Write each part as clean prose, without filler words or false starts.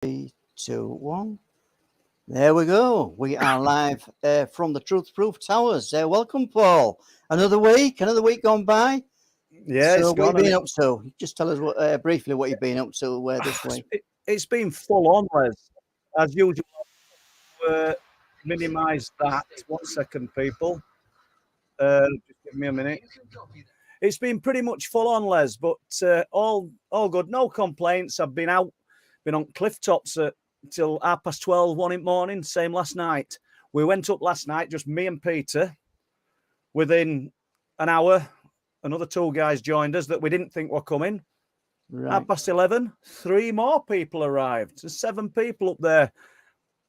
3, 2, 1. There we go. We are live from the Truth Proof Towers. Welcome, Paul. Another week gone by. Yeah, so it's gone. What have you been up to? Just tell us briefly what you've been up to this week. It's been full on, Les. As usual, minimise that. 1 second, people. Just give me a minute. It's been pretty much full on, Les, but all good. No complaints. I've been out, been on cliff tops till 12:30, 1 in the morning. Same last night. We went up last night, just me and Peter. Within an hour, another 2 guys joined us that we didn't think were coming. Right. 11:30, 3 more people arrived. There's 7 people up there.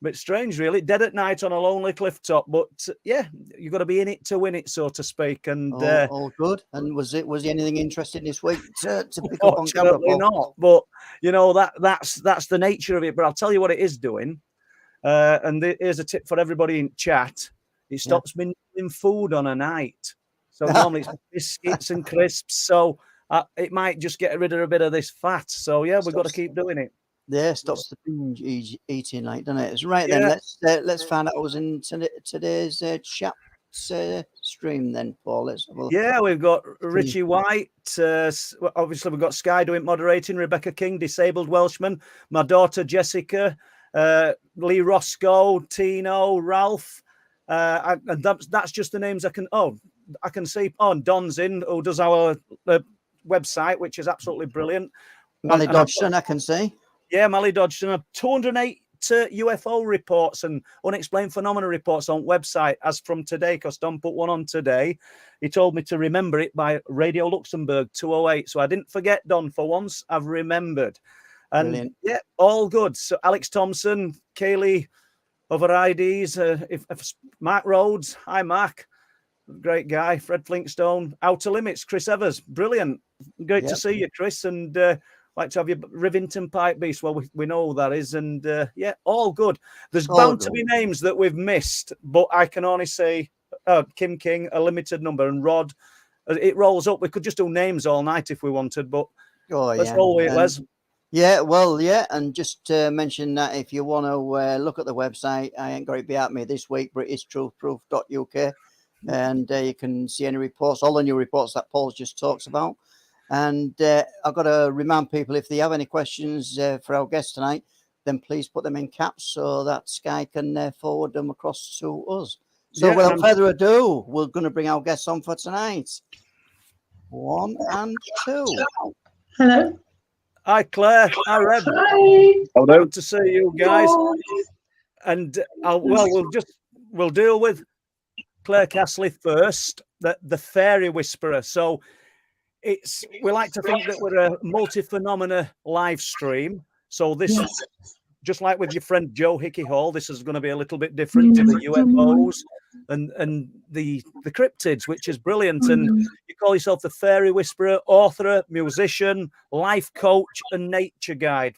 Bit strange, really. Dead at night on a lonely cliff top, but yeah, you've got to be in it to win it, so to speak. And all good. And was there anything interesting this week to pick up on camera? Not, but you know that's the nature of it. But I'll tell you what it is doing. And here's a tip for everybody in chat: it stops me eating food on a night. So normally it's biscuits and crisps. So it might just get rid of a bit of this fat. So yeah, we've got to keep doing it. Yeah, stops the binge eating, like, doesn't it? It's right then. Let's find out who's in today's chat stream then, Paul. We've got Richie White. Obviously, we've got Sky doing moderating. Rebecca King, disabled Welshman. My daughter Jessica, Lee Roscoe, Tino, Ralph. And that's just the names I can. Oh, I can see. Oh, and Don's in, who does our website, which is absolutely brilliant. Mally Dodgson, I can see. Yeah, Mally Dodgson. 208 UFO reports and unexplained phenomena reports on website as from today, because Don put one on today. He told me to remember it by Radio Luxembourg 208. So I didn't forget, Don, for once. I've remembered. And brilliant. Yeah, all good. So Alex Thompson, Kaylee, other IDs, Mark Rhodes. Hi, Mark. Great guy. Fred Flinkstone. Outer Limits, Chris Evers. Brilliant. Great to see you, Chris. And like to have your Rivington Pipe Beast. Well, we know who that is. And all good. There's bound to be names that we've missed, but I can only say Kim King, a limited number, and Rod. It rolls up. We could just do names all night if we wanted, but let's roll with it, Les. Yeah, well, yeah, and just to mention that if you want to look at the website, I ain't got it behind me this week, but it's truthproof.uk, and you can see any reports, all the new reports that Paul's just talks about. And I've got to remind people, if they have any questions for our guest tonight, then please put them in caps so that Sky can forward them across to us. So without further ado, we're going to bring our guests on for tonight. 1 and 2. Hello. Hi, Claire. Hi, Rev. Hi. Hello. Good to see you guys. And we'll deal with Claire Castley first, the Faery Whisperer. So we like to think that we're a multi-phenomena live stream. So this, just like with your friend Joe Hickey Hall, this is going to be a little bit different to the UFOs and the cryptids, which is brilliant. And you call yourself the Faery Whisperer, author, musician, life coach, and nature guide.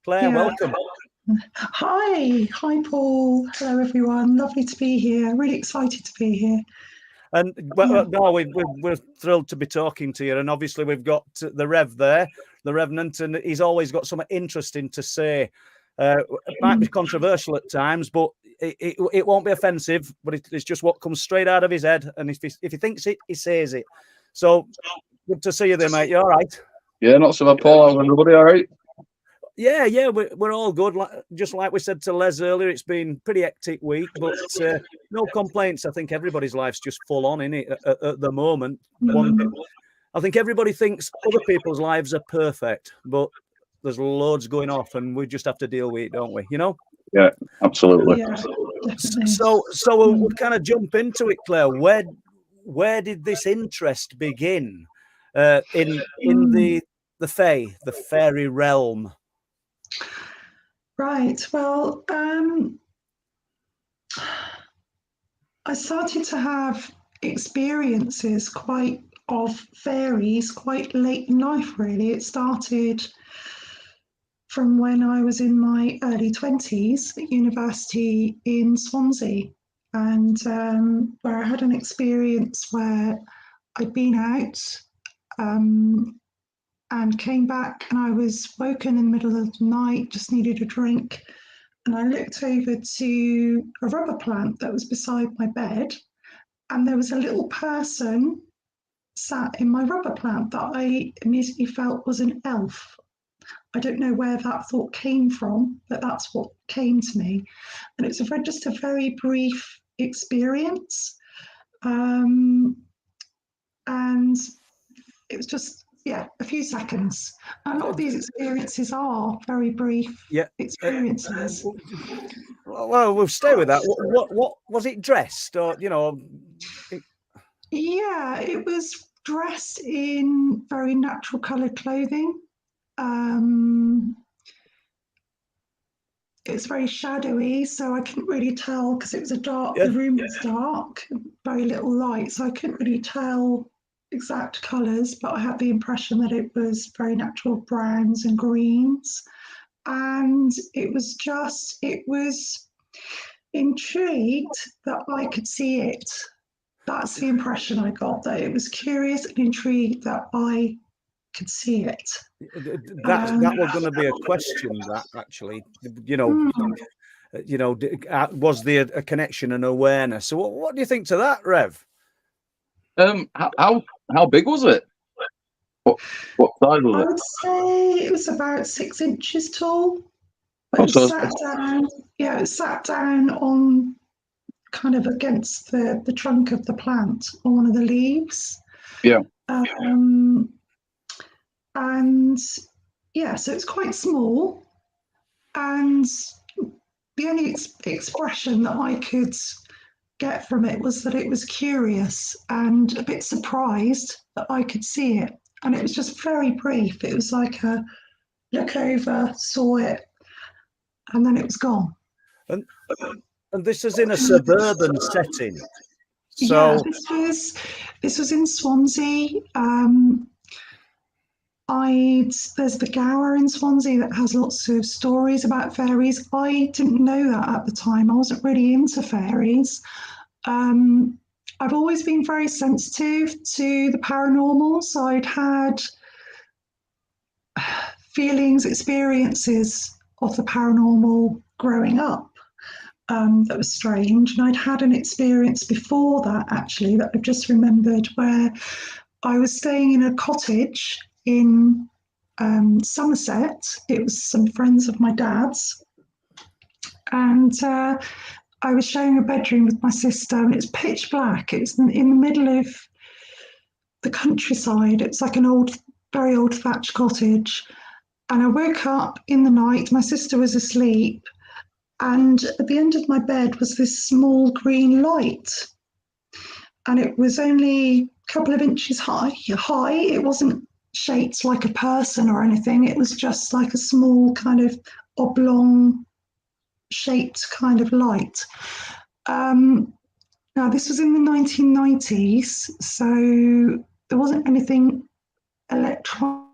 Claire, welcome. Hi, Paul. Hello, everyone. Lovely to be here. Really excited to be here. And we're thrilled to be talking to you. And obviously, we've got the Rev there, the Revenant, and he's always got something interesting to say. It might be controversial at times, but it won't be offensive. But it's just what comes straight out of his head. And if he thinks it, he says it. So good to see you there, mate. You all right? Yeah, not so bad, Paul. How's everybody all right? Yeah, we're all good. Just like we said to Les earlier, it's been pretty hectic week, but no complaints. I think everybody's life's just full on in it at the moment. I think everybody thinks other people's lives are perfect, but there's loads going off, and we just have to deal with it, don't we? You know? Yeah, absolutely. Yeah, so we'll kind of jump into it, Claire. Where did this interest begin in the fairy realm? Right. Well, I started to have experiences of fairies quite late in life, really. It started from when I was in my early 20s at university in Swansea, and where I had an experience where I'd been out and came back, and I was woken in the middle of the night, just needed a drink. And I looked over to a rubber plant that was beside my bed, and there was a little person sat in my rubber plant that I immediately felt was an elf. I don't know where that thought came from, but that's what came to me. And it's just a very brief experience. And it was just, a few seconds. A lot of these experiences are very brief experiences. Well, we'll stay with that. What was it dressed, or Yeah, it was dressed in very natural coloured clothing. It's very shadowy, so I couldn't really tell because it was the room was dark, very little light, so I couldn't really tell exact colours, but I had the impression that it was very natural browns and greens. And it was intrigued that I could see it. That's the impression I got, that it was curious and intrigued that I could see it. That was going to be a question. That actually, was there a connection and awareness? So, what do you think to that, Rev? How big was it? What size was it? I would say it was about 6 inches tall. But it sat down on kind of against the trunk of the plant on one of the leaves. Yeah. So it's quite small, and the only expression that I could get from it was that it was curious and a bit surprised that I could see it. And it was just very brief. It was like a look over, saw it, and then it was gone. And this is in a suburban setting. So this was in Swansea. There's the Gower in Swansea that has lots of stories about fairies. I didn't know that at the time. I wasn't really into fairies. I've always been very sensitive to the paranormal, so I'd had experiences of the paranormal growing up that was strange. And I'd had an experience before that, actually, that I've just remembered, where I was staying in a cottage in Somerset. It was some friends of my dad's, and I was sharing a bedroom with my sister, and it's pitch black. It's in the middle of the countryside. It's like an very old thatched cottage. And I woke up in the night. My sister was asleep, and at the end of my bed was this small green light, and it was only a couple of inches high. It wasn't shaped like a person or anything. It was just like a small kind of oblong shaped kind of light. Now, this was in the 1990s, so there wasn't anything electronic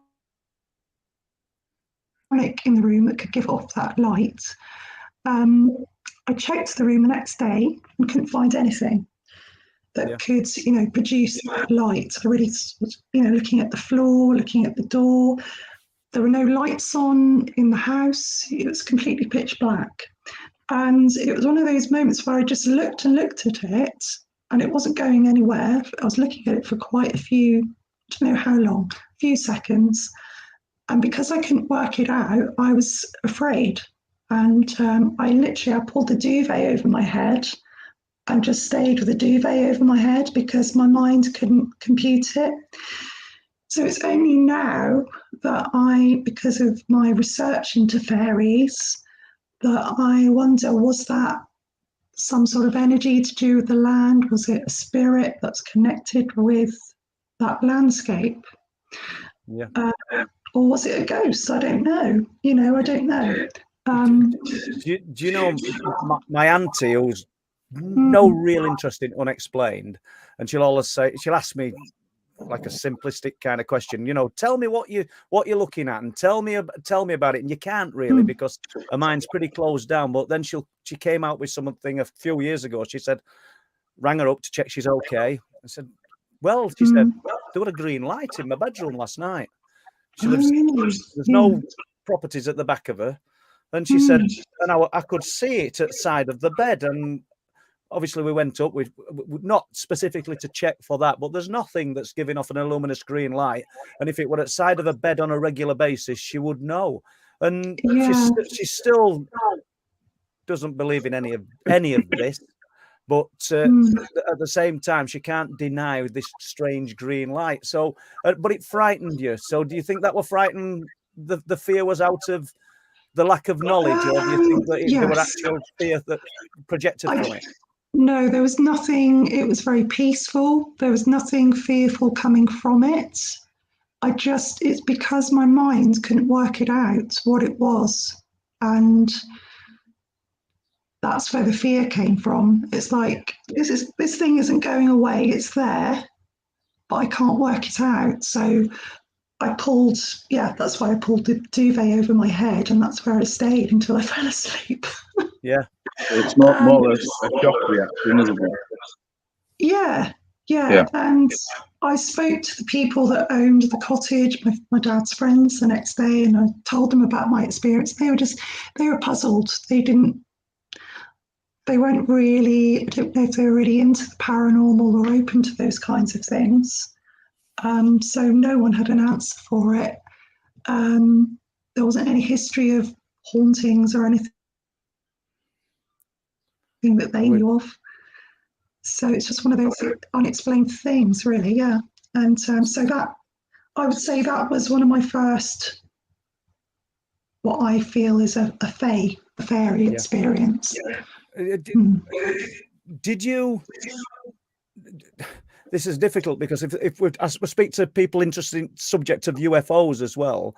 in the room that could give off that light. I checked the room the next day and couldn't find anything that could, produce that light. I really was, looking at the floor, looking at the door. There were no lights on in the house. It was completely pitch black. And it was one of those moments where I just looked and looked at it, and it wasn't going anywhere. I was looking at it for quite a few, I don't know how long, a few seconds. And because I couldn't work it out, I was afraid. And I pulled the duvet over my head and just stayed with the duvet over my head because my mind couldn't compute it. So it's only now that because of my research into fairies, that I wonder, was that some sort of energy to do with the land? Was it a spirit that's connected with that landscape? Yeah. Or was it a ghost? I don't know. I don't know. Do you know my auntie, who's no real interest in unexplained, and she'll ask me like a simplistic kind of question, tell me what you're looking at, and tell me about it. And you can't really, because her mind's pretty closed down. But then she came out with something a few years ago. She said, rang her up to check she's okay. I said, well, she said, there was a green light in my bedroom last night. She lives. There's no properties at the back of her, and she said, and I could see it at the side of the bed, and obviously we went up with not specifically to check for that, but there's nothing that's giving off an luminous green light, and if it were at the side of a bed on a regular basis, she would know. And she still doesn't believe in any of this, but at the same time, she can't deny this strange green light. So, but it frightened you. So, do you think that will frighten? The fear was out of the lack of knowledge, or do you think that there were actual fear that projected from it? No, there was nothing. It was very peaceful. There was nothing fearful coming from it. It's because my mind couldn't work it out what it was. And that's where the fear came from. It's like, this thing isn't going away. It's there, but I can't work it out. So that's why I pulled the duvet over my head, and that's where I stayed until I fell asleep. Yeah. It's more or less a shock reaction, isn't it? Yeah. And I spoke to the people that owned the cottage, my dad's friends, the next day, and I told them about my experience. They were puzzled. I don't know if they were really into the paranormal or open to those kinds of things. So no one had an answer for it. There wasn't any history of hauntings or anything that they knew of. So it's just one of those unexplained things, really, yeah. And so that, I would say that was one of my first, what I feel is a fairy experience. Did you... This is difficult because if we speak to people interested in subject of UFOs as well,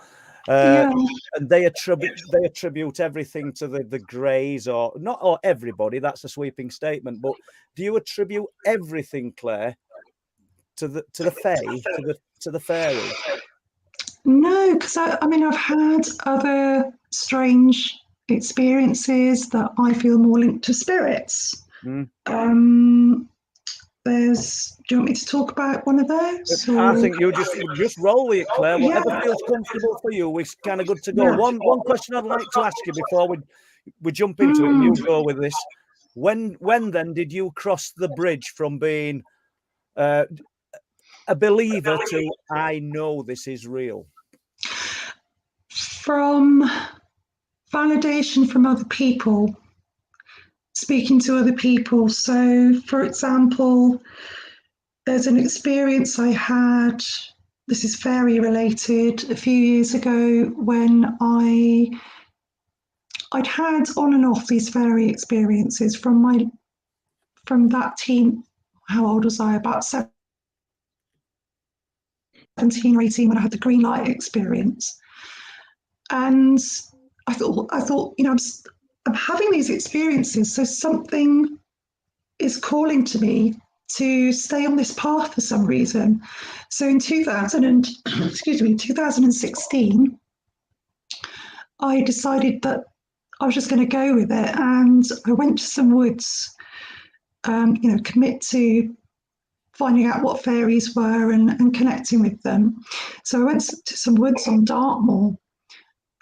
and they attribute everything to the greys, or not, or everybody. That's a sweeping statement. But do you attribute everything, Claire, to the fae, to the fairies? No, because I mean I've had other strange experiences that I feel more linked to spirits. Do you want me to talk about one of those? I think you just roll with it, Claire. Whatever feels comfortable for you, we're kind of good to go. Yeah. One question I'd like to ask you before we jump into it, and you go with this. When then did you cross the bridge from being a believer to I know this is real? From validation from other people. Speaking to other people. So, for example, there's an experience I had, this is fairy related, a few years ago when I'd had on and off these fairy experiences from that teen, how old was I? About 17 or 18 when I had the green light experience. And I thought, you know, I'm having these experiences, so something is calling to me to stay on this path for some reason. So in 2016, I decided that I was just going to go with it, and I went to some woods, commit to finding out what fairies were and connecting with them. So I went to some woods on Dartmoor,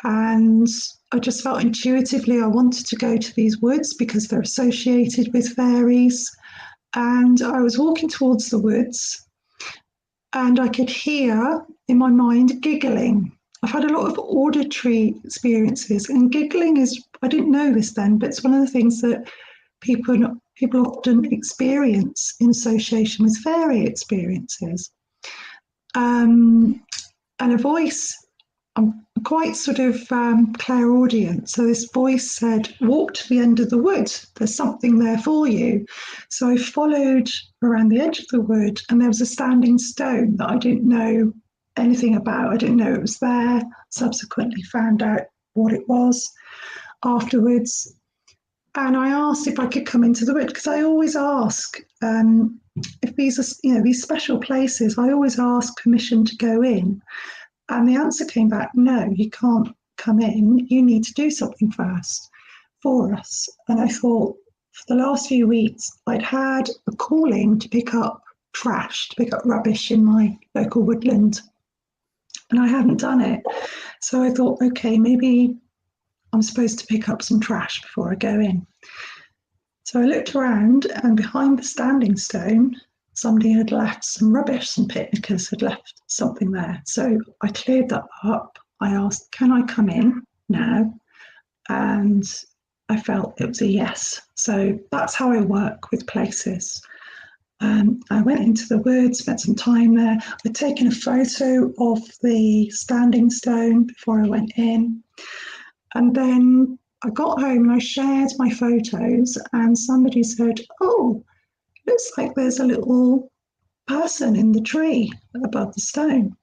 and I just felt intuitively I wanted to go to these woods because they're associated with fairies. And I was walking towards the woods, and I could hear in my mind giggling. I've had a lot of auditory experiences, and giggling is, I didn't know this then, but it's one of the things that people often experience in association with fairy experiences. And a voice, I'm quite sort of clairaudient. So this voice said, walk to the end of the wood. There's something there for you. So I followed around the edge of the wood, and there was a standing stone that I didn't know anything about. I didn't know it was there. Subsequently found out what it was afterwards. And I asked if I could come into the wood, because I always ask if these are, these special places, I always ask permission to go in. And the answer came back, no, you can't come in. You need to do something first for us. And I thought, for the last few weeks, I'd had a calling to pick up trash, to pick up rubbish in my local woodland. and I hadn't done it. So I thought, okay, maybe I'm supposed to pick up some trash before I go in. So I looked around, and behind the standing stone, somebody had left some rubbish. Some picnickers had left something there. So I cleared that up. I asked, can I come in now? And I felt it was a yes. So that's how I work with places. I went into the wood, spent some time there. I'd taken a photo of the standing stone before I went in. And then I got home and I shared my photos, and somebody said, oh, looks like there's a little person in the tree above the stone.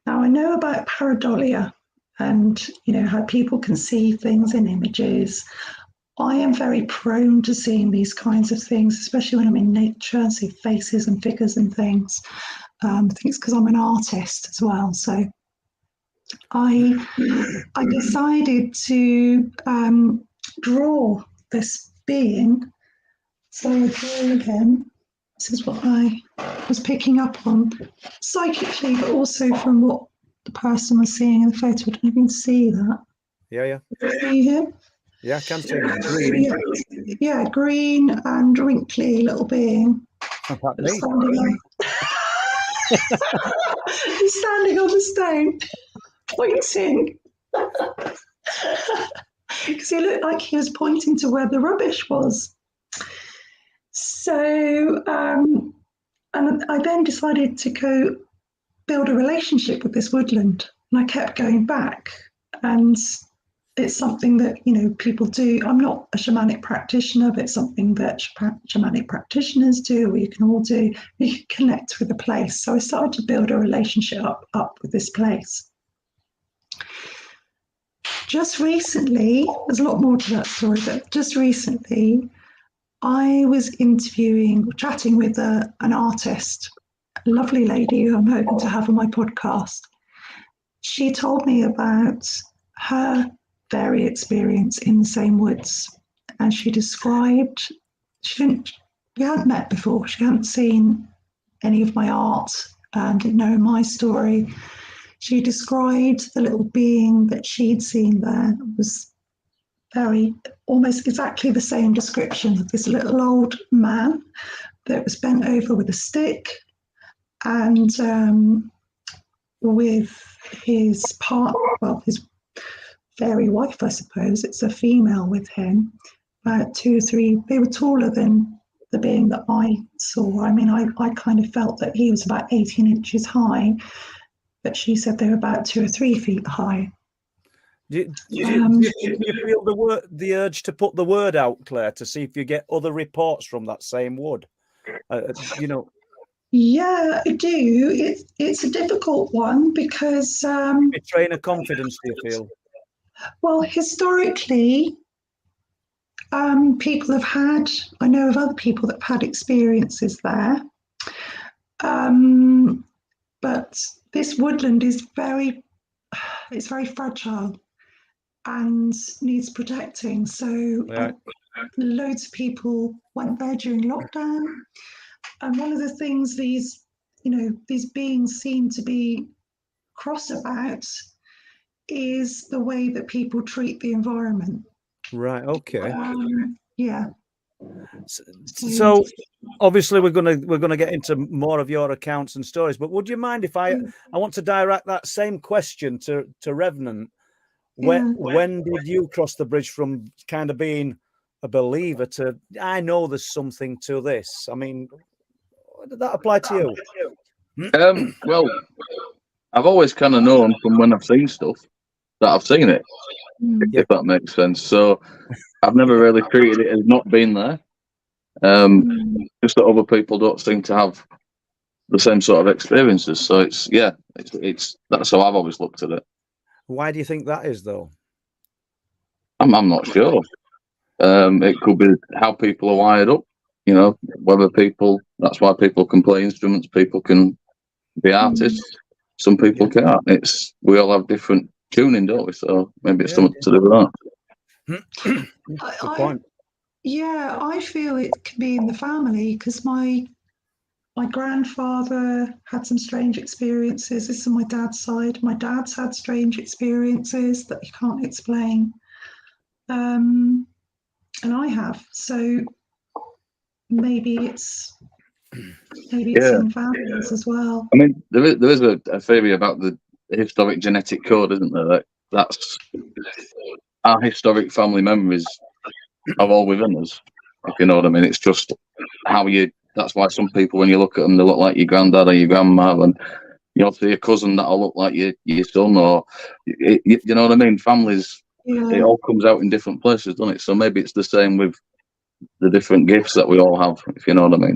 Now I know about pareidolia and, you know, how people can see things in images. I am very prone to seeing these kinds of things, especially when I'm in nature, see faces and figures and things. I think it's because I'm an artist as well. So I decided to draw this being. So I drew him. This is what I was picking up on psychically, but also from what the person was seeing in the photo. I don't know if you can see that. Yeah. Can you see him? Yeah, I can see him. Green. Yeah, green and wrinkly little being. Like me. He's standing on the stone, pointing. Because he looked like he was pointing to where the rubbish was. So, and I then decided to go build a relationship with this woodland. And I kept going back. And it's something that, you know, people do. I'm not a shamanic practitioner, but it's something that shamanic practitioners do, or you can all do. You can connect with a place. So I started to build a relationship up with this place. Just recently, there's a lot more to that story, but just recently, I was chatting with an artist, a lovely lady who I'm hoping to have on my podcast. She told me about her fairy experience in the same woods, and she described, we hadn't met before, she hadn't seen any of my art and didn't know my story. She described the little being that she'd seen there. It was almost exactly the same description of this little old man that was bent over with a stick, and with his his fairy wife, I suppose. It's a female with him, about 2 or 3. They were taller than the being that I saw. I mean, I kind of felt that he was about 18 inches high, but she said they were about 2 or 3 feet high. Do you feel the urge to put the word out, Claire, to see if you get other reports from that same wood? You know. Yeah, I do. It's a difficult one because betraying a confidence, do you feel? Well, historically, people have had. I know of other people that have had experiences there, but this woodland is it's very fragile and needs protecting. So loads of people went there during lockdown. And one of the things these beings seem to be cross about is the way that people treat the environment. Right. Okay. Yeah. So obviously we're gonna get into more of your accounts and stories, but would you mind if I want to direct that same question to Revenant? When did you cross the bridge from kind of being a believer to I know there's something to this? I mean, did that apply to you? Well, I've always kind of known from when I've seen stuff that I've seen it, if that makes sense. So I've never really treated it as not being there. Just that other people don't seem to have the same sort of experiences. So it's that's how I've always looked at it. Why do you think that is, though? I'm not sure. It could be how people are wired up. You know, that's why people can play instruments. People can be artists. Some people can't. We all have different tuning, don't we? So maybe it's something to do with that. Good point. I feel it could be in the family because my My grandfather had some strange experiences. This is my dad's side. My dad's had strange experiences that he can't explain. And I have. So maybe it's in families as well. I mean, there is a theory about the historic genetic code, isn't there? That's our historic family memories are all within us, if you know what I mean. It's just how that's why some people, when you look at them, they look like your granddad or your grandma, and you'll see a cousin that'll look like your son, or you know what I mean. Families, it all comes out in different places, doesn't it? So maybe it's the same with the different gifts that we all have, if you know what I mean.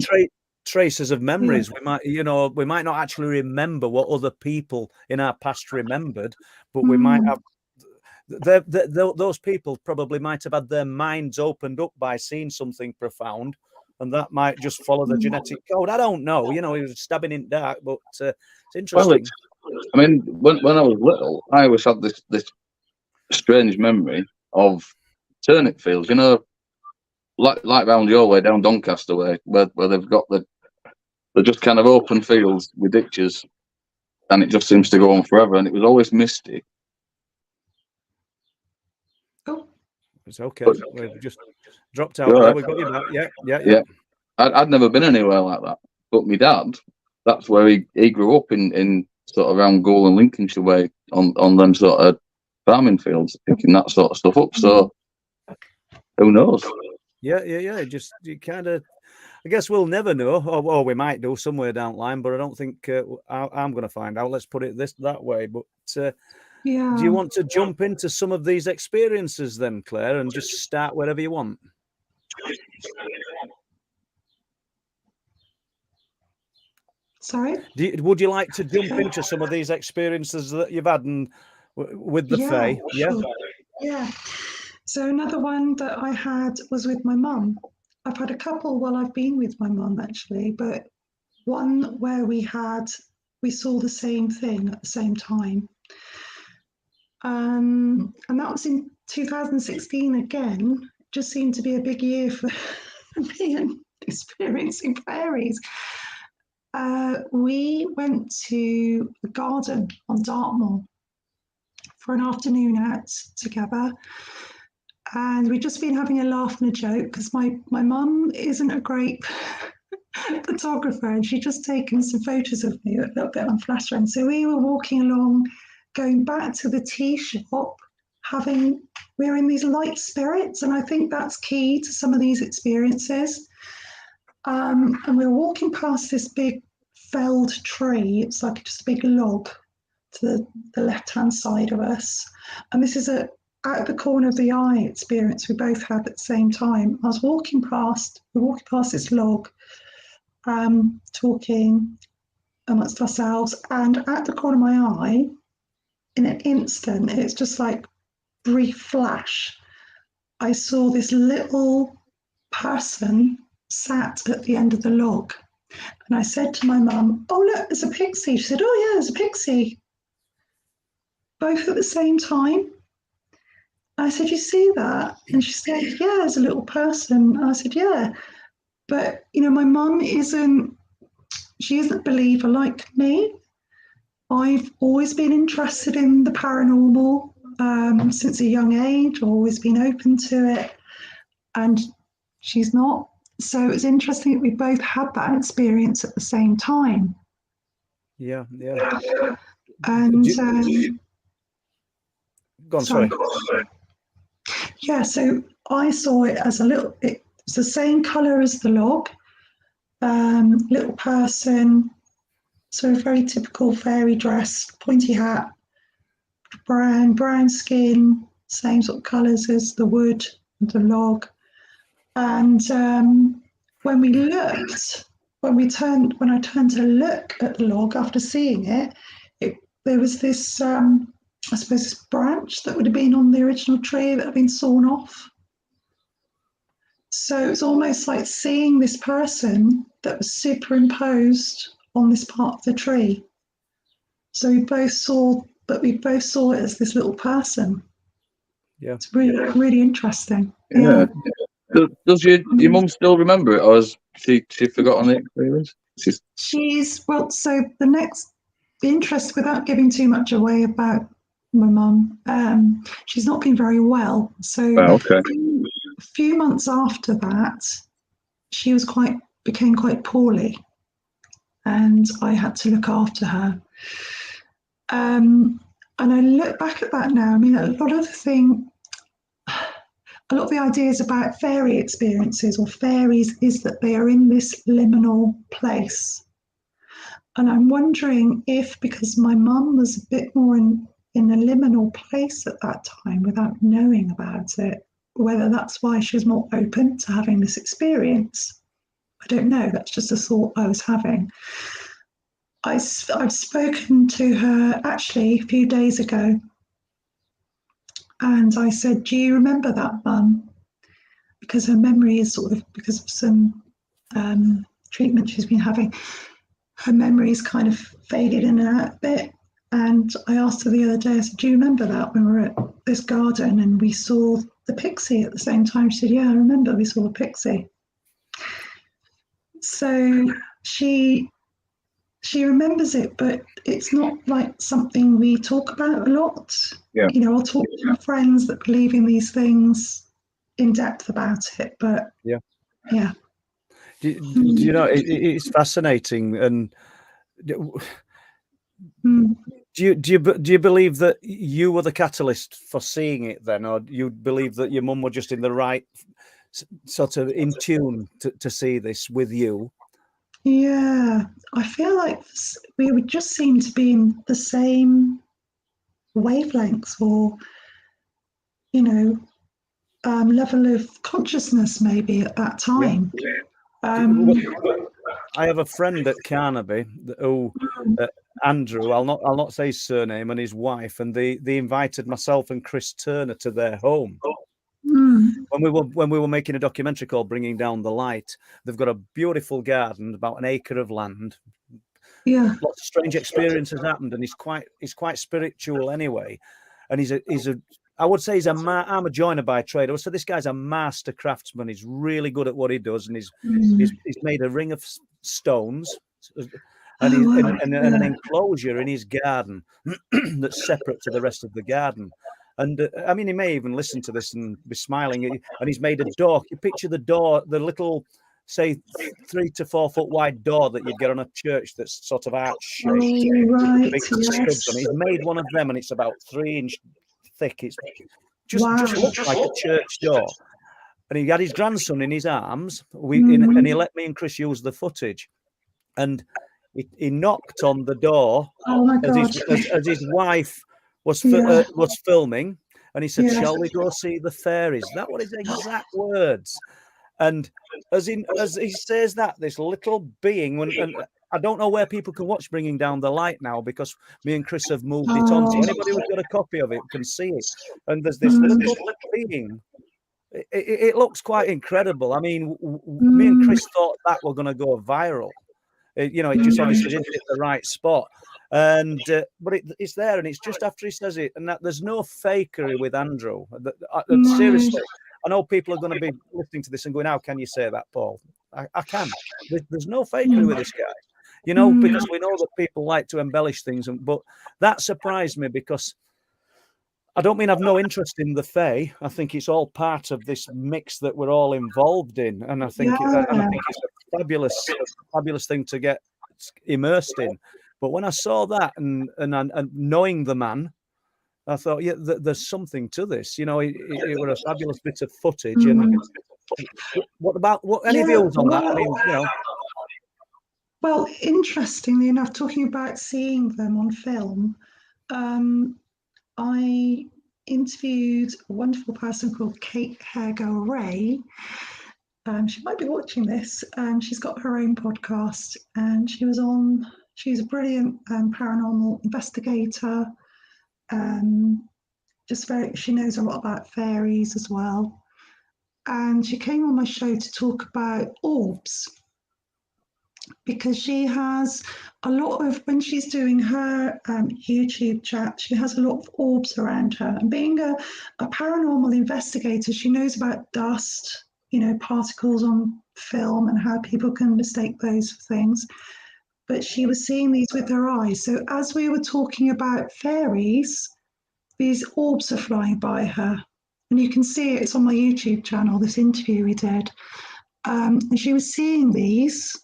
Traces of memories. We might not actually remember what other people in our past remembered, but we might have. Those people probably might have had their minds opened up by seeing something profound, and that might just follow the genetic code. I don't know. He was stabbing in the dark, but it's interesting. I mean, when I was little, I always had this strange memory of turnip fields. Like round your way, down Doncaster way, where they've got they're just kind of open fields with ditches, and it just seems to go on forever. And it was always misty. It's okay. We've just dropped out there. We've got you back. Yeah. I'd never been anywhere like that. But my dad, that's where he grew up in sort of around Goole and Lincolnshire way on them sort of farming fields, picking that sort of stuff up. So who knows? Yeah. You kind of, I guess we'll never know, or we might do somewhere down the line, but I don't think I'm going to find out. Let's put it that way. But do you want to jump into some of these experiences then, Claire, and just start wherever you want? Sorry? Would you like to jump into some of these experiences that you've had with the Fae? Sure. Yeah. So another one that I had was with my mum. I've had a couple while I've been with my mum, actually, but one where we saw the same thing at the same time. And that was in 2016 again. It just seemed to be a big year for me and experiencing fairies. We went to a garden on Dartmoor for an afternoon out together. And we'd just been having a laugh and a joke because my mum isn't a great photographer, and she'd just taken some photos of me a little bit on flash. And so we were walking along, going back to the tea shop, we're in these light spirits, and I think that's key to some of these experiences. And we were walking past this big felled tree. It's like just a big log to the left-hand side of us. And this is out of the corner of the eye experience we both had at the same time. We were walking past this log, talking amongst ourselves, and at the corner of my eye, in an instant, it's just like brief flash, I saw this little person sat at the end of the log. And I said to my mum, "Oh, look, there's a pixie." She said, "Oh, yeah, there's a pixie." Both at the same time. I said, "You see that?" And she said, "Yeah, there's a little person." And I said, "Yeah." But, my mum isn't a believer like me. I've always been interested in the paranormal since a young age, always been open to it. And she's not. So it's interesting that we both had that experience at the same time. Yeah. And go on, sorry. Yeah, so I saw it as it's the same colour as the log, little person, so very typical fairy dress, pointy hat, brown skin, same sort of colours as the wood, the log. And when I turned to look at the log after seeing it, there was this, I suppose, this branch that would have been on the original tree that had been sawn off. So it's almost like seeing this person that was superimposed on this part of the tree. So we both saw it as this little person. Yeah, it's really, really interesting. Yeah. Does your mum still remember it, or has she forgotten the experience? She's, well, so the interest, without giving too much away about my mum, she's not been very well. So okay. a few months after that, she became quite poorly, and I had to look after her. And I look back at that now. I mean, a lot of the ideas about fairy experiences or fairies is that they are in this liminal place. And I'm wondering if, because my mum was a bit more in a liminal place at that time without knowing about it, whether that's why she was more open to having this experience. I don't know. That's just a thought I was having. I've spoken to her actually a few days ago, and I said, "Do you remember that, Mum?" Because her memory is sort of, because of some treatment she's been having, her memory is kind of faded in and out a bit. And I asked her the other day, I said, "Do you remember that when we were at this garden and we saw the pixie at the same time?" She said, "Yeah, I remember we saw the pixie." So she remembers it, but it's not like something we talk about a lot. Yeah. You know, I'll talk to friends that believe in these things in depth about it, but yeah. Do you know, it's fascinating. And do you believe that you were the catalyst for seeing it then, or do you believe that your mum were just in the right sort of in tune to see this with you? Yeah, I feel like we would just seem to be in the same wavelengths, or, you know, level of consciousness maybe at that time. I have a friend at Carnaby who, Andrew, I'll not say his surname, and his wife, and they invited myself and Chris Turner to their home. When we were making a documentary called Bringing Down the Light. They've got a beautiful garden, about an acre of land. Yeah, lots of strange experiences happened, and he's quite spiritual anyway. And he's a I would say I'm a joiner by trade. I would say this guy's a master craftsman. He's really good at what he does, and he's made a ring of stones and an enclosure in his garden that's separate to the rest of the garden. And I mean, he may even listen to this and be smiling. And he's made a door. You picture the door, the little, say, 3 to 4 foot wide door that you'd get on a church that's sort of arch shaped. Right, Big studs on it. He's made one of them, and it's about 3-inch thick. It's just looks like a church door. And he had his grandson in his arms. And he let me and Chris use the footage. And he knocked on the door as his wife was filming, and he said, "Shall we go see the fairies?" That were his exact words. And as he says that, this little being, and I don't know where people can watch Bringing Down the Light now, because me and Chris have moved it on. So anybody who's got a copy of it can see it. And there's this little being. It looks quite incredible. I mean, me and Chris thought that were going to go viral. It just obviously didn't hit the right spot. And but it's there, and it's just after he says it, and that there's no fakery with Andrew. Seriously, I know people are going to be listening to this and going, "How can you say that, Paul?" I can. There's no fakery with this guy, because we know that people like to embellish things. But that surprised me, because I don't mean I've no interest in the Fae. I think it's all part of this mix that we're all involved in, and I think it's a fabulous thing to get immersed in. But when I saw that and knowing the man, I thought, there's something to this. It was a fabulous bit of footage. And any views on that? I mean, Well, interestingly enough, talking about seeing them on film, I interviewed a wonderful person called Kate Hager-Ray. She might be watching this. She's got her own podcast, and she's a brilliant paranormal investigator. She knows a lot about fairies as well. And she came on my show to talk about orbs, because she has a lot of, when she's doing her YouTube chat, she has a lot of orbs around her. And being a paranormal investigator, she knows about dust, particles on film and how people can mistake those for things. But she was seeing these with her eyes. So as we were talking about fairies, these orbs are flying by her. And you can see it's on my YouTube channel, this interview we did. And she was seeing these.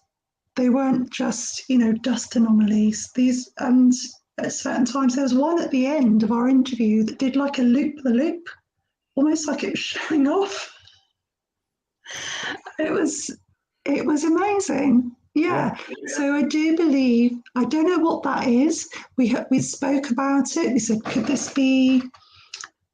They weren't just, dust anomalies. These, and at certain times, there was one at the end of our interview that did like a loop-the-loop, almost like it was showing off. It was amazing. Yeah. So I do believe, I don't know what that is. We spoke about it. We said, could this be,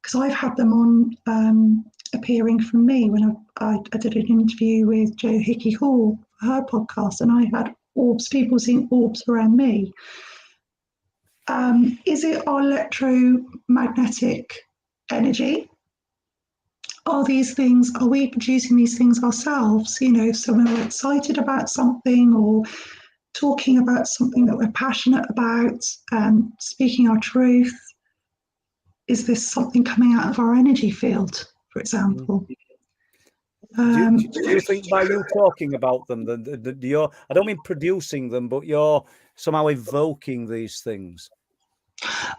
because I've had them on appearing from me when I did an interview with Jo Hickey Hall, her podcast, and I had orbs, people seeing orbs around me. Is it our electromagnetic energy? Are these things, are we producing these things ourselves? If someone we're excited about something or talking about something that we're passionate about, speaking our truth, is this something coming out of our energy field, for example? Do you think by you talking about them, that you're, I don't mean producing them, but you're somehow evoking these things?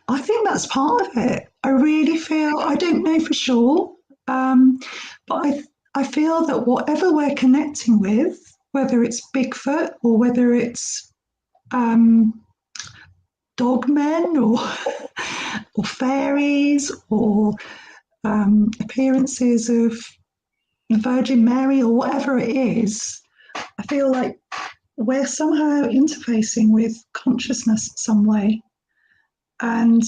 I think that's part of it. I really feel, I don't know for sure, but I feel that whatever we're connecting with, whether it's Bigfoot or whether it's dogmen or fairies or appearances of Virgin Mary or whatever it is, I feel like we're somehow interfacing with consciousness in some way. And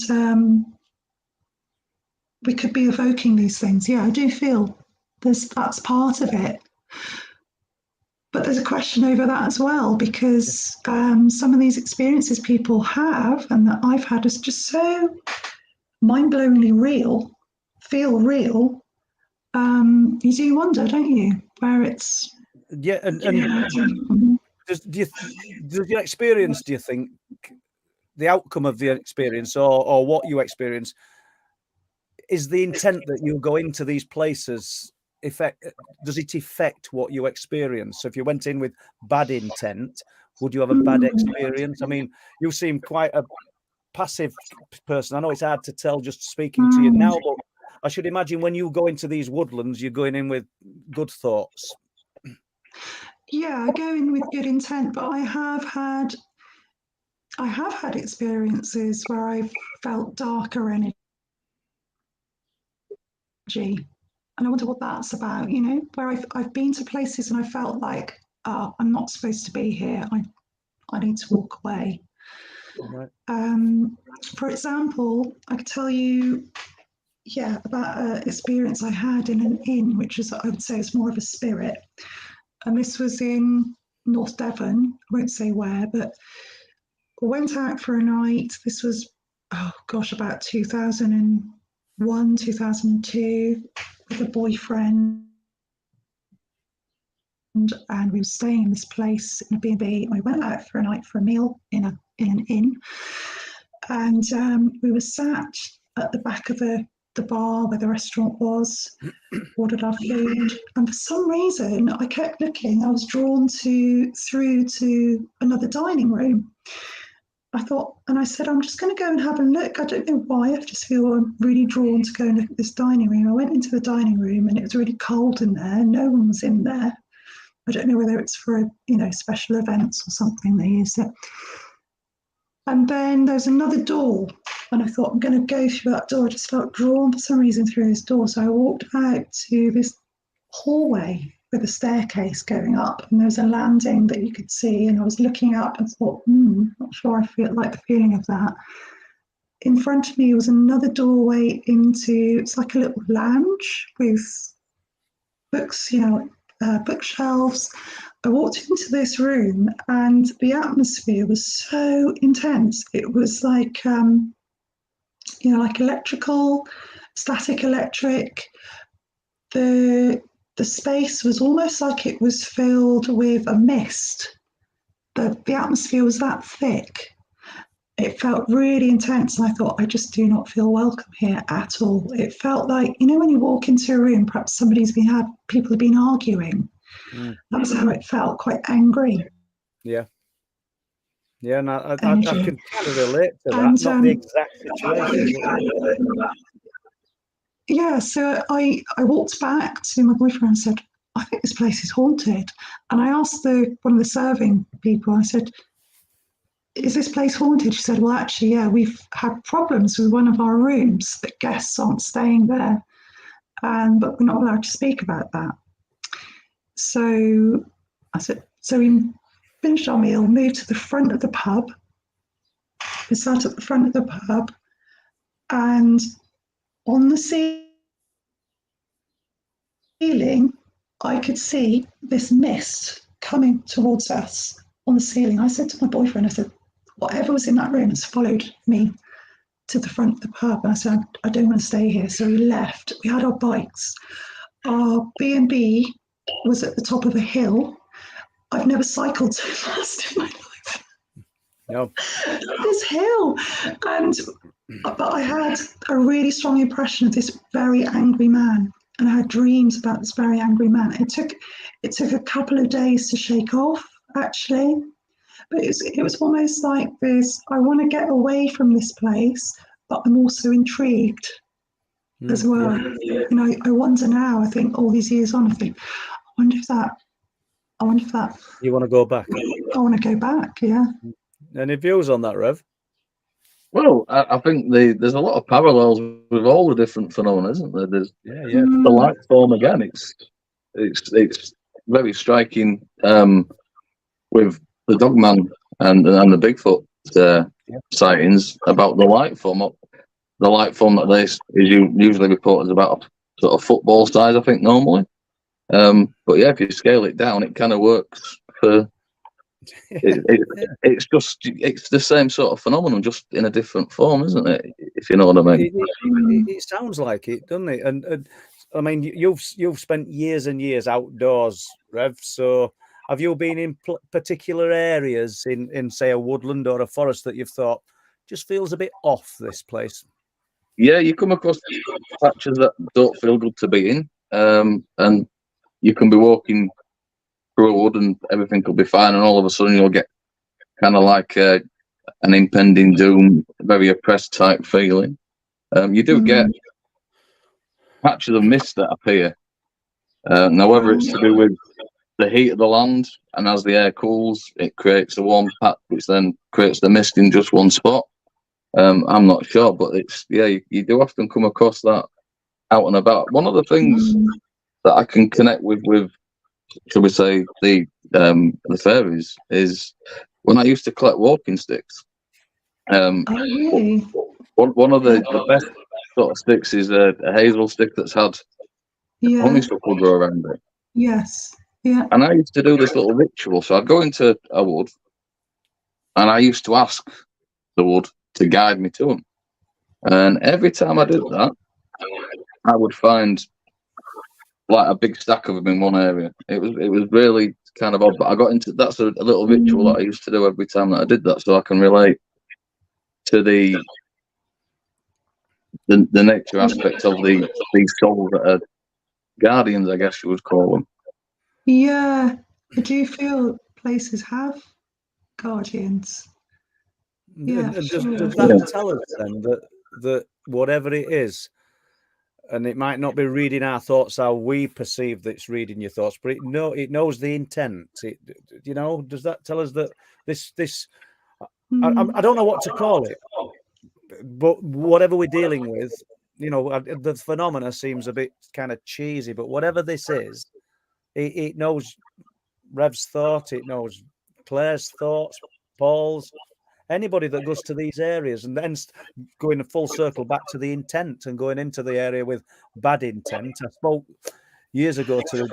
we could be evoking these things. Yeah, I do feel that's part of it. But there's a question over that as well, because some of these experiences people have and that I've had is just so mind-blowingly real, feel real. You do wonder, don't you, where it's... Yeah, and does your experience, do you think, the outcome of the experience or what you experience, is the intent that you go into these places, does it affect what you experience? So if you went in with bad intent, would you have a bad experience? I mean, you seem quite a passive person. I know it's hard to tell just speaking to you now, but I should imagine when you go into these woodlands, you're going in with good thoughts. Yeah, I go in with good intent, but I have had experiences where I've felt darker energy. And I wonder what that's about, where I've been to places and I felt like, oh, I'm not supposed to be here. I need to walk away. Right. For example, I could tell you, about an experience I had in an inn, which is, I would say, is more of a spirit. And this was in North Devon. I won't say where, but I went out for a night. This was, about 2001, 2002, with a boyfriend. And we were staying in this place in a B&B. We went out for a night for a meal in an inn. And we were sat at the back of the bar where the restaurant was, ordered our food. And for some reason, I kept looking. I was drawn through to another dining room. I thought, and I said, I'm just going to go and have a look. I don't know why. I just feel I'm really drawn to go and look at this dining room. I went into the dining room and it was really cold in there. No one was in there. I don't know whether it's for, special events or something they use it. And then there's another door. And I thought, I'm going to go through that door. I just felt drawn for some reason through this door. So I walked out to this hallway with a staircase going up. And there was a landing that you could see. And I was looking up and thought, not sure I feel like the feeling of that. In front of me was another doorway into, it's like a little lounge with books, bookshelves. I walked into this room and the atmosphere was so intense. It was like, like electrical, static electric. The space was almost like it was filled with a mist. The atmosphere was that thick. it felt really intense. And I thought, I just do not feel welcome here at all. It felt like, when you walk into a room, perhaps people have been arguing. That's how it felt, quite angry. Yeah. Yeah, and I energy. can kind of relate to that. And, Not the exact situation. Yeah, so I walked back to my boyfriend and said, I think this place is haunted. And I asked one of the serving people, I said, is this place haunted? She said, well, actually, yeah, we've had problems with one of our rooms that guests aren't staying there. But we're not allowed to speak about that. So I said, so we finished our meal, moved to the front of the pub. We sat at the front of the pub, and on the ceiling, I could see this mist coming towards us on the ceiling. I said to my boyfriend, I said, whatever was in that room has followed me to the front of the pub. And I said, I don't want to stay here. So we left. We had our bikes. Our B&B was at the top of a hill. I've never cycled so fast in my life. No. This hill. But I had a really strong impression of this very angry man. And I had dreams about this very angry man. It took a couple of days to shake off, actually. But it was almost like this, I want to get away from this place, but I'm also intrigued as well. Yeah. I wonder now, I think all these years on, I wonder if that. You want to go back? I want to go back, yeah. Any views on that, Rev? Well, I think there's a lot of parallels with all the different phenomena, isn't there? There's the light form again. It's very striking with the Dogman and the Bigfoot sightings about the light form. The light form that is usually reported about a sort of football size, I think, normally. But yeah, if you scale it down, it kind of works for. It's the same sort of phenomenon, just in a different form, isn't it? If you know what I mean. It sounds like it, doesn't it? And I mean, you've spent years and years outdoors, Rev. So have you been in particular areas in say a woodland or a forest that you've thought just feels a bit off, this place? Yeah, you come across patches that don't feel good to be in, and you can be walking through a wood and everything could be fine, and all of a sudden you'll get kind of like an impending doom, very oppressed type feeling. You do get patches of mist that appear. Now, whether it's to do with the heat of the land, and as the air cools, it creates a warm patch, which then creates the mist in just one spot. I'm not sure, but you do often come across that out and about. One of the things that I can connect with shall we say, the faeries is when I used to collect walking sticks. Really? One of the best sort of sticks is a hazel stick that's had honeysuckle grow around it. Yes. Yeah. And I used to do this little ritual. So I'd go into a wood, and I used to ask the wood to guide me to them. And every time I did that, I would find like a big stack of them in one area. It was really kind of odd, but I got into that's a little ritual that I used to do every time that I did that, so I can relate to the nature aspect of these souls that are guardians, I guess you would call them. Yeah, do you feel places have guardians? Yeah, and does that tell us then that whatever it is, and it might not be reading our thoughts how we perceive that it's reading your thoughts, but it knows the intent. Does that tell us that this I don't know what to call it, but whatever we're dealing with, the phenomena seems a bit kind of cheesy, but whatever this is, it knows Rev's thought, it knows Claire's thoughts, Paul's, anybody that goes to these areas, and then going a full circle back to the intent and going into the area with bad intent. I spoke years ago to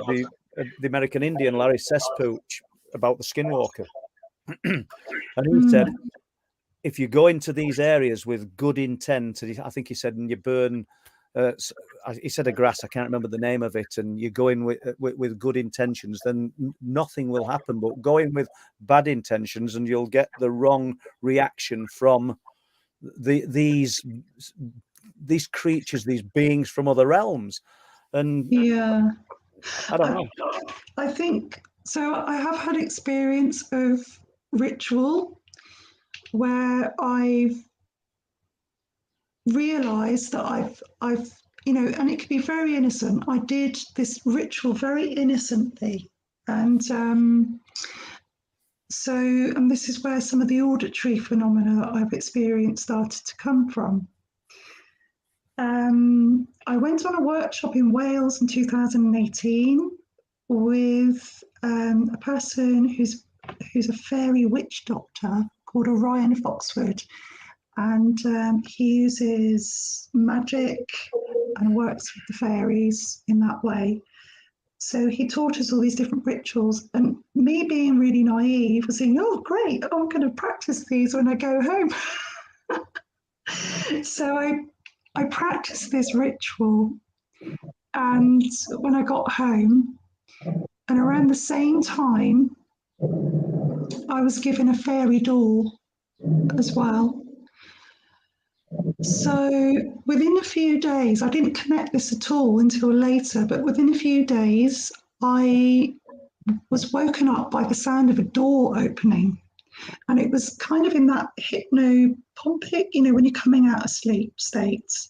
the American Indian Larry Sespooch about the skinwalker, and he said, if you go into these areas with good intent, and I think he said, and you burn he said a grass, I can't remember the name of it, and you go in with good intentions, then nothing will happen. But go in with bad intentions and you'll get the wrong reaction from these creatures, these beings from other realms. And Yeah, I don't know. I think so. I have had experience of ritual where I've realized that I've and it could be very innocent. I did this ritual very innocently, and and this is where some of the auditory phenomena that I've experienced started to come from. I went on a workshop in Wales in 2018 with a person who's a fairy witch doctor called Orion of Oxford, and he uses magic and works with the fairies in that way. So he taught us all these different rituals, and me being really naive was saying, "Oh, great! I'm going to practice these when I go home." So I practiced this ritual, and when I got home, and around the same time, I was given a fairy door as well. So within a few days, I didn't connect this at all until later, but within a few days, I was woken up by the sound of a door opening. And it was kind of in that hypnopompic, when you're coming out of sleep states.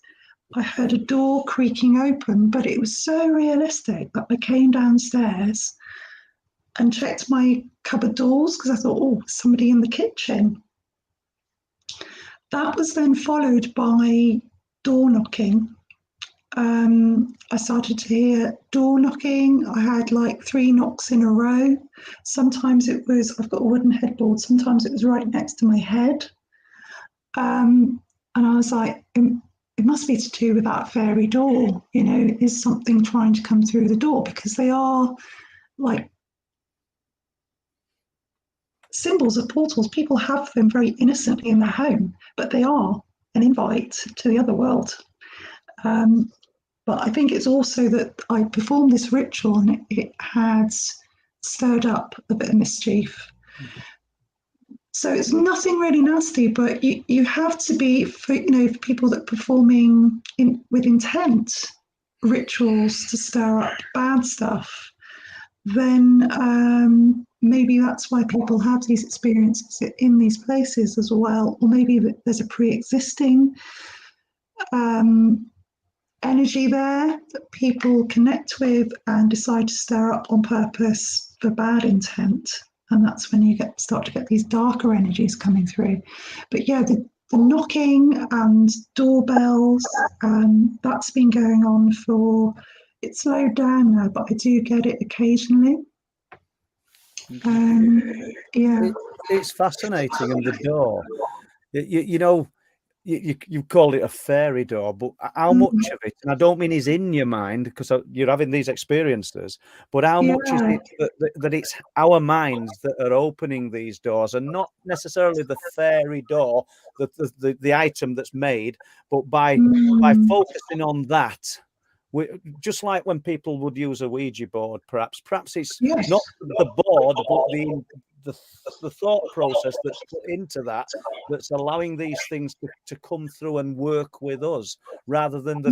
I heard a door creaking open, but it was so realistic that I came downstairs and checked my cupboard doors because I thought, oh, somebody in the kitchen. That was then followed by door knocking. I started to hear door knocking. I had like 3 knocks in a row. Sometimes it was, I've got a wooden headboard, sometimes it was right next to my head. And I was like, it must be to do with that fairy door. Is something trying to come through the door? Because they are like symbols of portals. People have them very innocently in their home, but they are an invite to the other world. But I think it's also that I performed this ritual and it had stirred up a bit of mischief. So it's nothing really nasty, but you have to be, for people that are performing with intent rituals to stir up bad stuff, then maybe that's why people have these experiences in these places as well. Or maybe there's a pre-existing energy there that people connect with and decide to stir up on purpose for bad intent. And that's when you start to get these darker energies coming through. But yeah, the knocking and doorbells, that's been going on it's slowed down now, but I do get it occasionally. Yeah. It's fascinating. And the door, you call it a fairy door, but how much of it, and I don't mean is in your mind because you're having these experiences, but how much is it that it's our minds that are opening these doors, and not necessarily the fairy door, the item that's made, but by focusing on that. Just like when people would use a Ouija board, perhaps it's not the board, but the thought process that's put into that's allowing these things to come through and work with us, rather than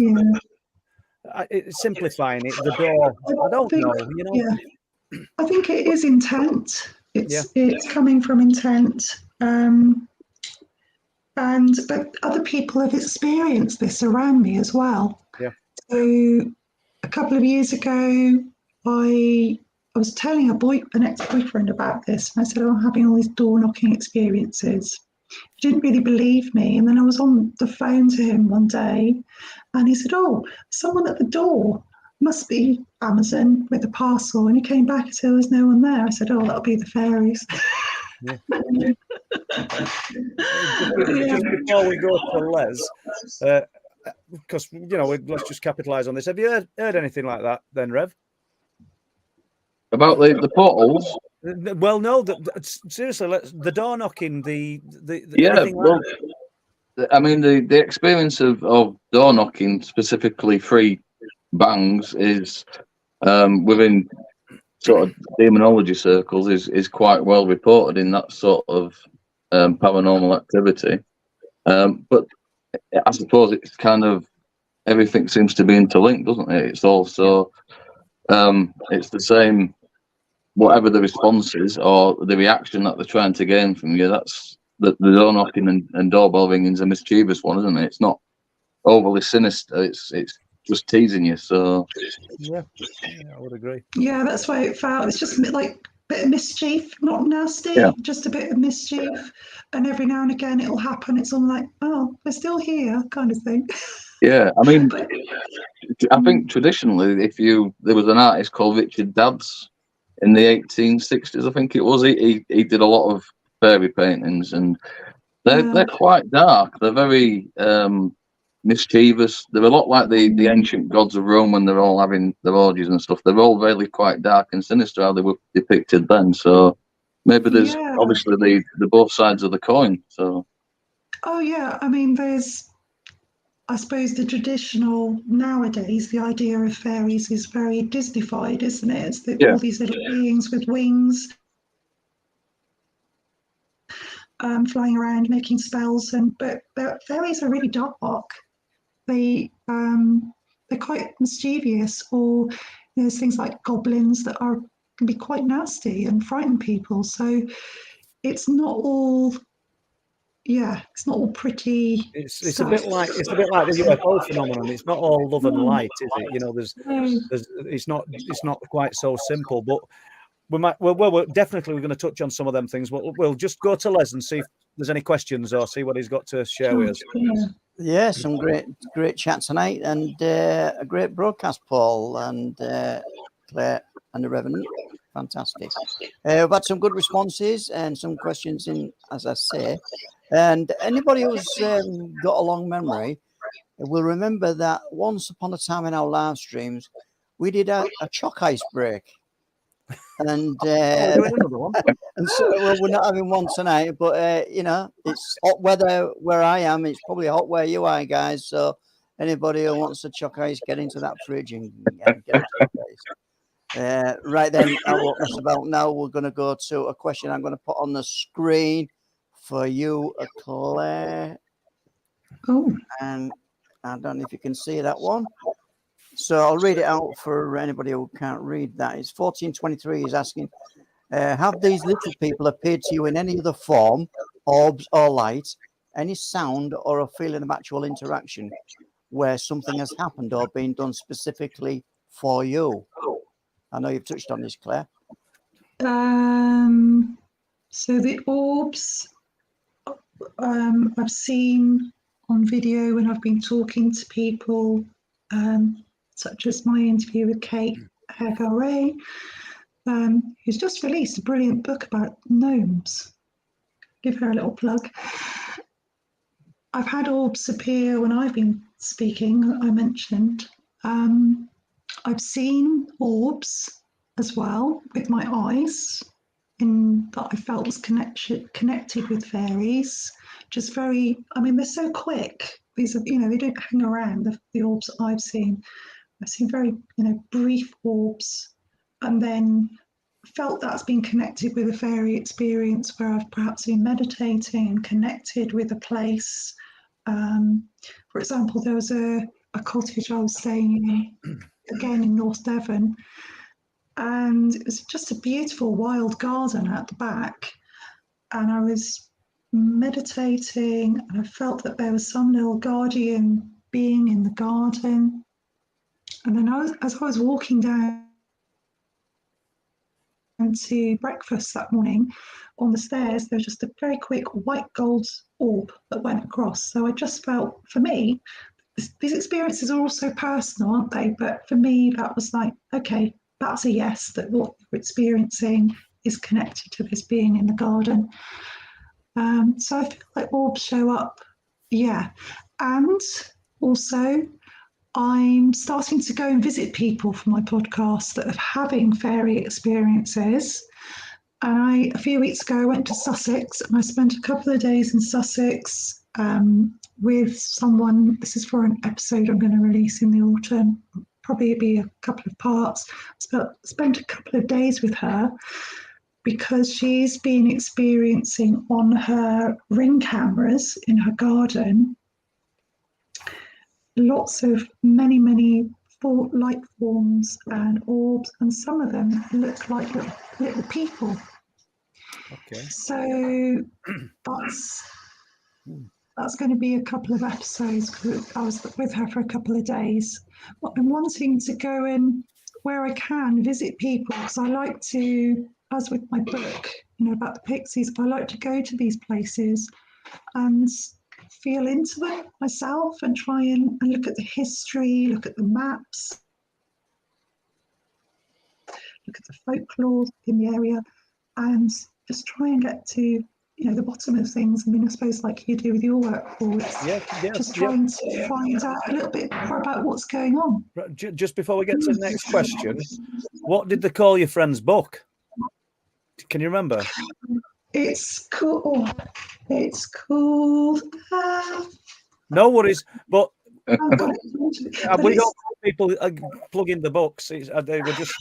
simplifying it. The door, I don't know. Yeah, I think it is intent. It's coming from intent. But other people have experienced this around me as well. Yeah. So a couple of years ago, I was telling an ex-boyfriend about this, and I said, I'm having all these door knocking experiences. He didn't really believe me, and then I was on the phone to him one day, and he said, oh, someone at the door, must be Amazon with a parcel. And he came back and said, there's no one there. I said, oh, that'll be the fairies. Yeah. Just before we go to Les, because let's just capitalise on this. Have you heard anything like that then, Rev? About the portals? Well, no. Seriously, the door knocking, I mean the experience of door knocking specifically 3 bangs is within sort of demonology circles is quite well reported in that sort of paranormal activity. But I suppose it's kind of everything seems to be interlinked, doesn't it? It's also it's the same. Whatever the response is or the reaction that they're trying to gain from you, that's the door knocking and doorbell ringing is a mischievous one, isn't it? It's not overly sinister. It's just teasing you. So yeah, I would agree. Yeah, that's why it felt. It's just like a bit of mischief, not nasty, Yeah. just a bit of mischief. And every now and again it'll happen. It's all like, oh, we're still here, kind of thing. yeah, I mean, But, I think traditionally, there was an artist called Richard Dads in the 1860s, I think it was. He did a lot of fairy paintings, and they're quite dark. They're very mischievous. They're a lot like the ancient gods of Rome when they're all having their orgies and stuff. They're all really quite dark and sinister how they were depicted then. So maybe there's obviously the both sides of the coin. So oh yeah, I mean, I suppose the traditional nowadays, the idea of fairies is very Disneyfied, isn't it? It's all these little beings with wings, flying around making spells, but fairies are really dark. They're quite mischievous, or there's things like goblins that can be quite nasty and frighten people. So it's not all. Yeah, it's not all pretty. It's a bit like the UFO phenomenon. It's not all love and light, is it? You know, it's not quite so simple. But we're definitely going to touch on some of them things. We'll just go to Les and see if there's any questions or see what he's got to share with us. Yeah, some great chat tonight, and a great broadcast, Paul and Claire and the Revenant. Fantastic. We've had some good responses and some questions in, as I say. And anybody who's got a long memory will remember that once upon a time in our live streams, we did a chalk ice break. And, and so, well, we're not having one tonight, but, you know, it's hot weather where I am. It's probably hot where you are, guys. So anybody who wants a chalk ice, get into that fridge and get a chalk ice. Right then, I won't mess about now. We're going to go to a question I'm going to put on the screen for you, Claire. Oh. And I don't know if you can see that one. So I'll read it out for anybody who can't read that. It's 1423 is asking, have these little people appeared to you in any other form, orbs or light, any sound or a feeling of actual interaction where something has happened or been done specifically for you? I know you've touched on this, Claire. So the orbs I've seen on video when I've been talking to people, such as my interview with Kate Hagar-Ray, who's just released a brilliant book about gnomes. Give her a little plug. I've had orbs appear when I've been speaking, I mentioned. I've seen orbs as well with my eyes, in that I felt was connected with fairies. Just very, I mean, they're so quick. These are, you know, they don't hang around, the orbs that I've seen. I've seen very, you know, brief orbs, and then felt that's been connected with a fairy experience where I've perhaps been meditating and connected with a place. For example, there was a cottage I was staying in, again in North Devon, and it was just a beautiful wild garden at the back, and I was meditating and I felt that there was some little guardian being in the garden. And then as I was walking down to breakfast that morning on the stairs, there was just a very quick white gold orb that went across. So I just felt, for me, these experiences are all so personal, aren't they? But for me, that was like, okay, that's a yes, that what you're experiencing is connected to this being in the garden. So I feel like orbs show up, yeah. And also, I'm starting to go and visit people for my podcast that are having fairy experiences. And a few weeks ago, I went to Sussex and I spent a couple of days in Sussex with someone. This is for an episode I'm going to release in the autumn, probably be a couple of parts. Spent a couple of days with her because she's been experiencing on her ring cameras in her garden lots of many light forms and orbs, and some of them look like little people. Okay. So that's going to be a couple of episodes, because I was with her for a couple of days. I'm wanting to go in where I can visit people, because I like to, as with my book, about the pixies, I like to go to these places and feel into them myself and try and look at the history, look at the maps, look at the folklore in the area, and just try and get to the bottom of things. I mean, I suppose like you do with your work, Paul, it's just trying to find out a little bit more about what's going on. Just before we get to the next question, what did they call your friend's book? Can you remember? It's cool. It's called. No worries, but I've got it. we don't want people plug in the books. They were just,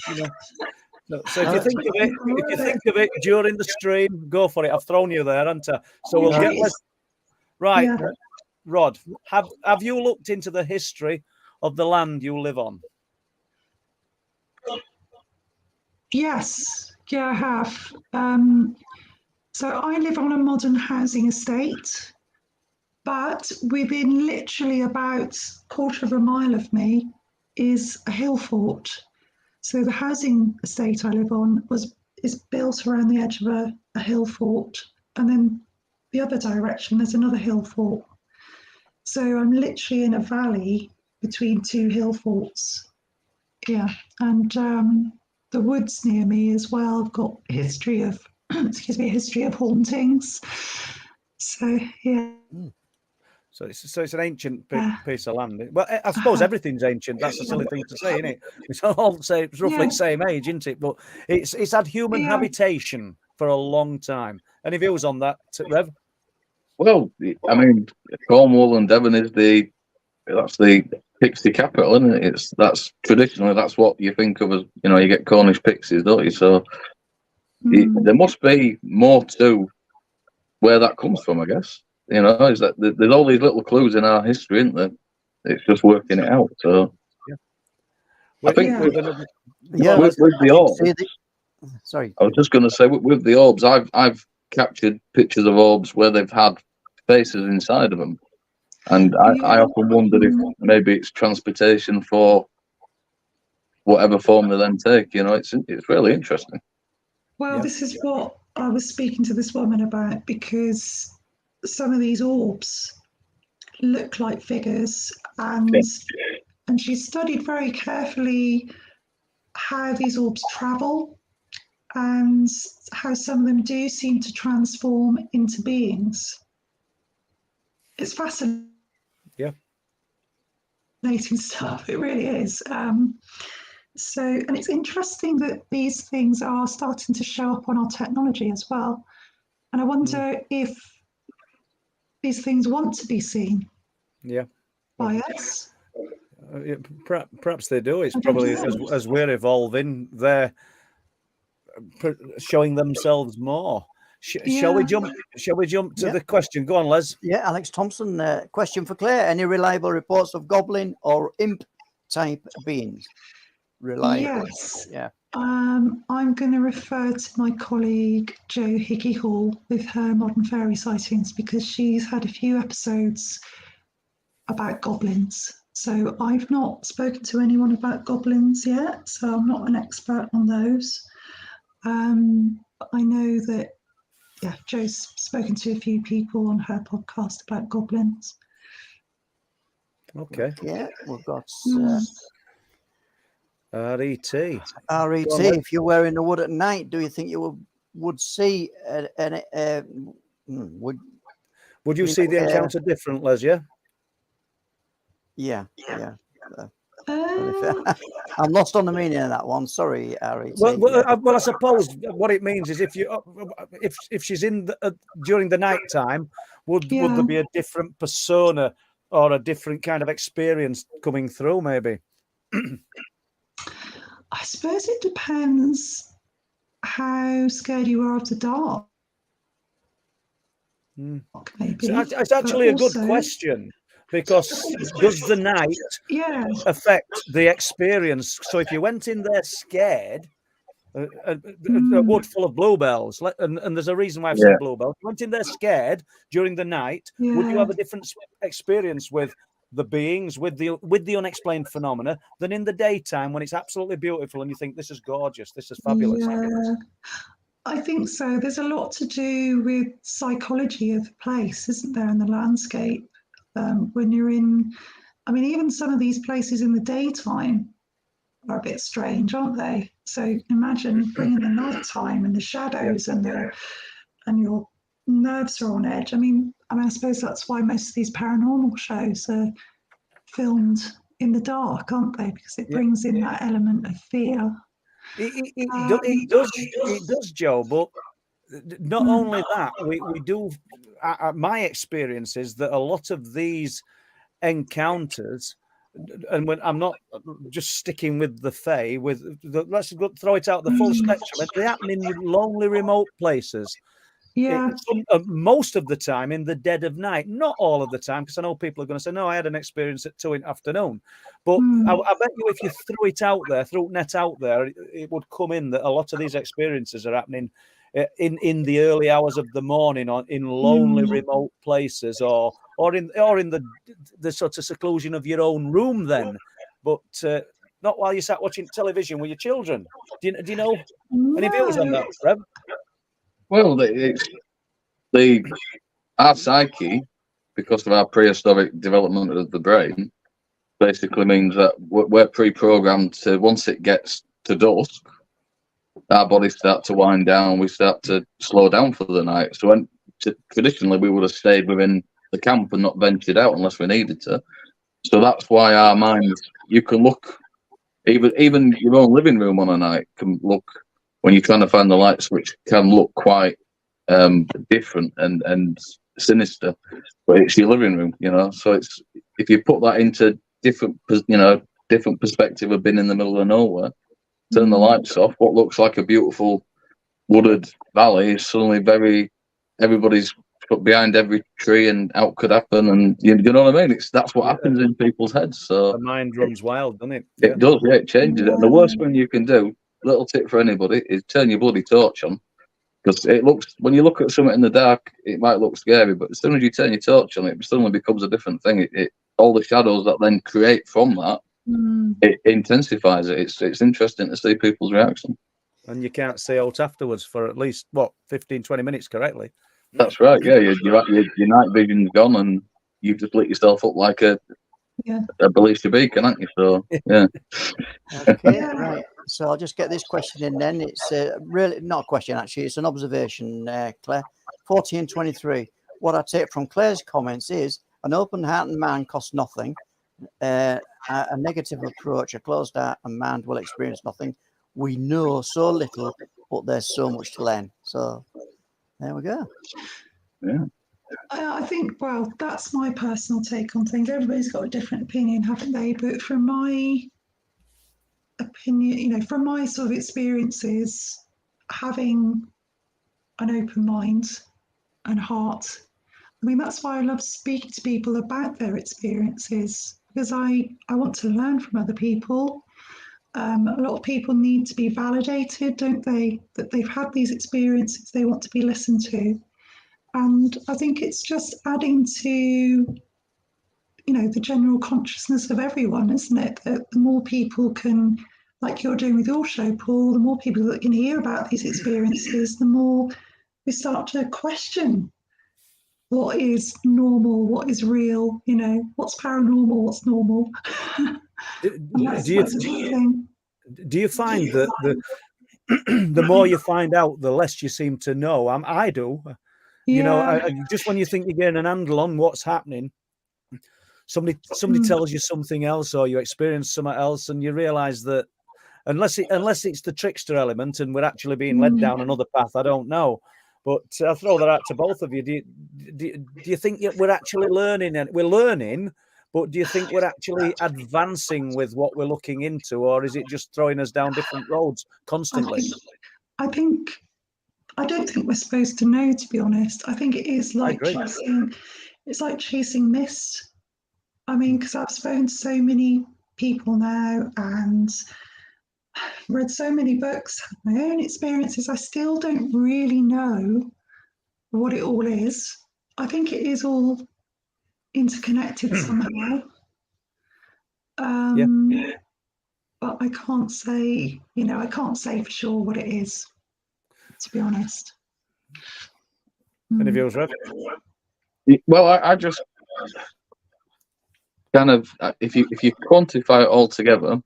So if you think of it during the stream, go for it. I've thrown you there, haven't I? So we'll get right. Yeah. Rod, have you looked into the history of the land you live on? Yes, yeah, I have. So I live on a modern housing estate, but within literally about a quarter of a mile of me is a hill fort. So the housing estate I live on is built around the edge of a hill fort, and then the other direction there's another hill fort. So I'm literally in a valley between two hill forts. Yeah, and the woods near me as well have got a history of history of hauntings. So yeah. So it's an ancient piece of land. Well, I suppose everything's ancient. That's a silly thing to say, isn't it? It's all say it's roughly the same age, isn't it? But it's had human habitation for a long time. Any views on that, Rev? Well, I mean, Cornwall and Devon that's the pixie capital, isn't it? That's traditionally that's what you think of as you get Cornish pixies, don't you? So there must be more to where that comes from, I guess. Is that there's all these little clues in our history, isn't there? It's just working it out. So I think with the orbs, sorry, I was just going to say with the orbs, I've captured pictures of orbs where they've had faces inside of them, and I often wondered if maybe it's transportation for whatever form they then take. It's really interesting. Well, this is what I was speaking to this woman about, because some of these orbs look like figures, and she studied very carefully how these orbs travel and how some of them do seem to transform into beings. It's fascinating. Stuff. It really is. And it's interesting that these things are starting to show up on our technology as well. And I wonder if these things want to be seen by us. Perhaps they do. It's probably as we're evolving, they're showing themselves more. Shall we jump to the question? Go on, Les. Yeah, Alex Thompson. Question for Claire: any reliable reports of goblin or imp type beings? Reliable. Yes. Yeah. I'm going to refer to my colleague Jo Hickey Hall with her modern fairy sightings, because she's had a few episodes about goblins. So I've not spoken to anyone about goblins yet, so I'm not an expert on those. But I know that Jo's spoken to a few people on her podcast about goblins. Okay. Yeah, we've got RET. If you were in the wood at night, do you think you would see would you see the encounter different, Les? Yeah. I'm lost on the meaning of that one. Sorry, RET. Well, I suppose what it means is if she's in during the night time, would there be a different persona or a different kind of experience coming through? Maybe. I suppose it depends how scared you are of the dark. Maybe. So it's actually a good question, because does the night affect the experience? So if you went in there scared, a wood full of bluebells, and there's a reason why I've said bluebells. You went in there scared during the night. Would you have a different experience with the beings, with the unexplained phenomena, than in the daytime when it's absolutely beautiful and you think this is gorgeous, this is fabulous? Yeah, I think so. There's a lot to do with psychology of the place, isn't there, and the landscape. When you're in, I mean, even some of these places in the daytime are a bit strange, aren't they? So imagine bringing the nighttime and the shadows and your nerves are on edge. I mean, I suppose that's why most of these paranormal shows are filmed in the dark, aren't they? Because it brings in that element of fear. It does, Joe. But not only that, we do. My experience is that a lot of these encounters, and when I'm not just sticking with the Fae, let's throw it out the full spectrum. They happen in lonely, remote places. Most of the time in the dead of night, not all of the time, because I know people are going to say, no, I had an experience at 2 in the afternoon. But I bet you if you threw it out there, threw net out there, it would come in that a lot of these experiences are happening in the early hours of the morning, or in lonely, remote places, or in the sort of seclusion of your own room then. But not while you sat watching television with your children. Do you know any views on that, Rev? Well, our psyche, because of our prehistoric development of the brain, basically means that we're pre-programmed to, once it gets to dusk, our bodies start to wind down, we start to slow down for the night. So traditionally we would have stayed within the camp and not ventured out unless we needed to. So that's why our minds, you can look, even your own living room on a night can look, when you're trying to find the light switch, can look quite different and sinister, but it's your living room, so it's, if you put that into different perspective of being in the middle of nowhere, turn the lights off, what looks like a beautiful wooded valley is suddenly everybody's put behind every tree, and out could happen, and you know what I mean. That's what happens in people's heads. So the mind runs wild, doesn't it? It does, it changes it. And the worst thing you can do, little tip for anybody, is turn your bloody torch on. Because it looks, when you look at something in the dark, it might look scary, but as soon as you turn your torch on, it suddenly becomes a different thing. All the shadows that then create from that, it intensifies it. It's interesting to see people's reaction. And you can't see out afterwards for at least 15-20 minutes correctly. That's right. Yeah, your night vision's gone, and you've just lit yourself up like a Belisha beacon, haven't you? So yeah. Okay, right. So I'll just get this question in then. It's really not a question, actually. It's an observation, Claire. 1423. What I take from Claire's comments is an open heart and mind costs nothing. A negative approach, a closed heart and mind will experience nothing. We know so little, but there's so much to learn. So there we go. Yeah. I think, well, that's my personal take on things. Everybody's got a different opinion, haven't they? But from my opinion, from my sort of experiences, having an open mind and heart, I mean, that's why I love speaking to people about their experiences, because I want to learn from other people. A lot of people need to be validated, don't they? That they've had these experiences, they want to be listened to. And I think it's just adding to, the general consciousness of everyone, isn't it? That the more people can, like you're doing with your show, Paul, the more people that can hear about these experiences, the more we start to question what is normal, what is real, what's paranormal, what's normal. Do you find that the more you find out, the less you seem to know? I do. Just when you think you're getting an handle on what's happening, somebody tells you something else, or you experience something else, and you realise that unless it's the trickster element and we're actually being led down another path, I don't know. But I'll throw that out to both of you. Do you think that we're actually learning? And we're learning, But do you think we're actually advancing with what we're looking into, or is it just throwing us down different roads constantly? I don't think we're supposed to know, to be honest. I think it is like chasing mist. I mean, because I've spoken to so many people now and read so many books, had my own experiences. I still don't really know what it all is. I think it is all interconnected somehow. But I can't say, I can't say for sure what it is, to be honest. Any views, Rev? Well, I just kind of, if you quantify it all together,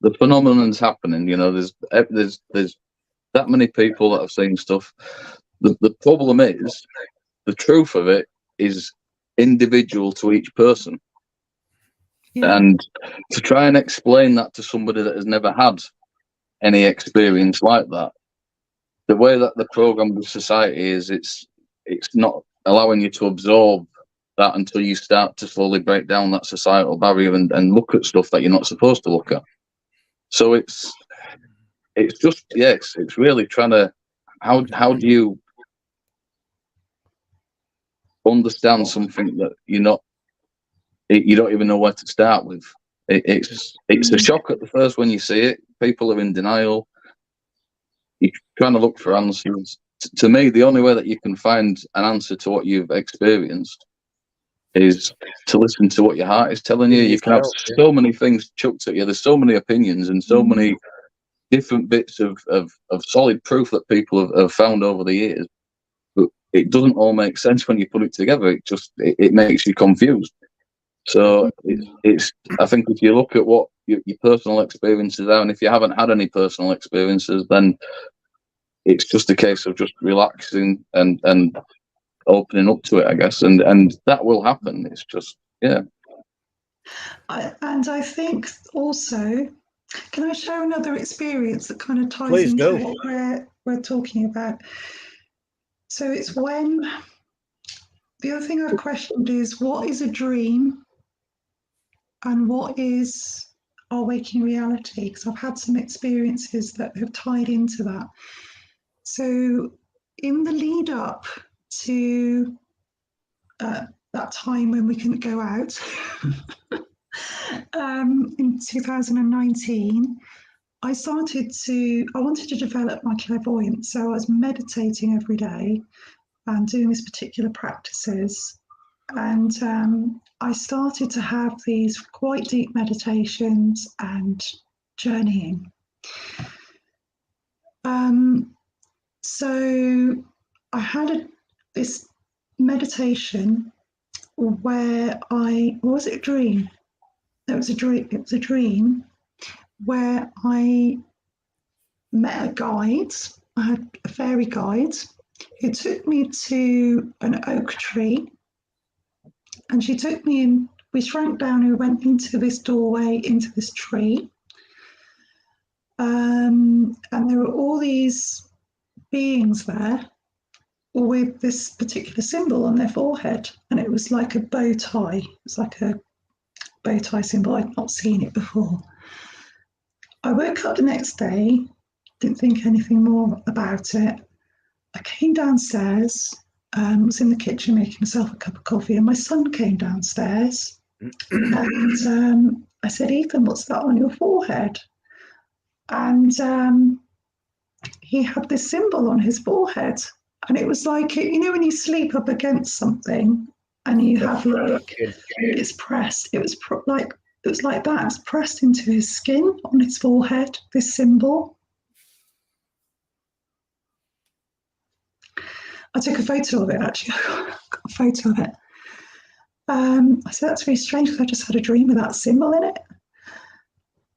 the phenomenon's happening. There's that many people that have seen stuff. The problem is, the truth of it is individual to each person. Yeah. And to try and explain that to somebody that has never had any experience like that, the way that the program of society is, it's not allowing you to absorb that until you start to slowly break down that societal barrier and look at stuff that you're not supposed to look at. So it's just, it's really trying to, how do you understand something that you don't even know where to start with? It's a shock at the first when you see it. People are in denial. You're trying to look for answers. To me, the only way that you can find an answer to what you've experienced is to listen to what your heart is telling you. You can have so many things chucked at you. There's so many opinions and so many different bits of solid proof that people have found over the years. But it doesn't all make sense when you put it together. It makes you confused. So it's I think if you look at what your personal experiences are, and if you haven't had any personal experiences, then it's just a case of just relaxing and opening up to it, I guess, and that will happen. It's just, yeah. And I think also, can I share another experience that kind of ties into what we're talking about? So it's when, the other thing I've questioned is, what is a dream and what is our waking reality? Because I've had some experiences that have tied into that. So in the lead up to that time when we couldn't go out, in 2019, I wanted to develop my clairvoyance. So I was meditating every day and doing these particular practices. And I started to have these quite deep meditations and journeying. So I had this meditation where was it a dream? It was a dream where I met a guide. I had a fairy guide who took me to an oak tree, and she took me in. We shrank down and we went into this doorway into this tree, and there were all these beings there with this particular symbol on their forehead, and it was like a bow tie. It was like a bow tie symbol. I'd not seen it before. I woke up the next day, didn't think anything more about it. I came downstairs, was in the kitchen making myself a cup of coffee, and my son came downstairs. And I said, "Ethan, what's that on your forehead?" And he had this symbol on his forehead. And it was like, when you sleep up against something and you have it's pressed, it was like that. It's pressed into his skin on his forehead, this symbol. I took a photo of it, actually. I got a photo of it. I said, that's very strange because I just had a dream with that symbol in it.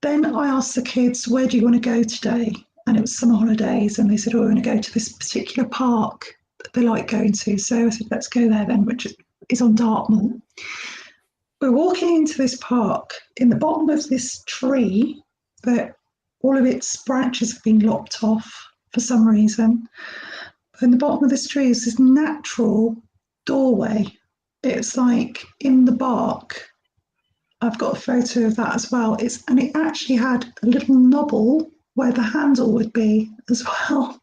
Then I asked the kids, where do you want to go today? And it was summer holidays, and they said, I want to go to this particular park that they like going to. So I said, let's go there then, which is on Dartmoor. We're walking into this park in the bottom of this tree that all of its branches have been lopped off for some reason. But in the bottom of this tree is this natural doorway It's like in the bark. I've got a photo of that as well. And it actually had a little knobble where the handle would be as well.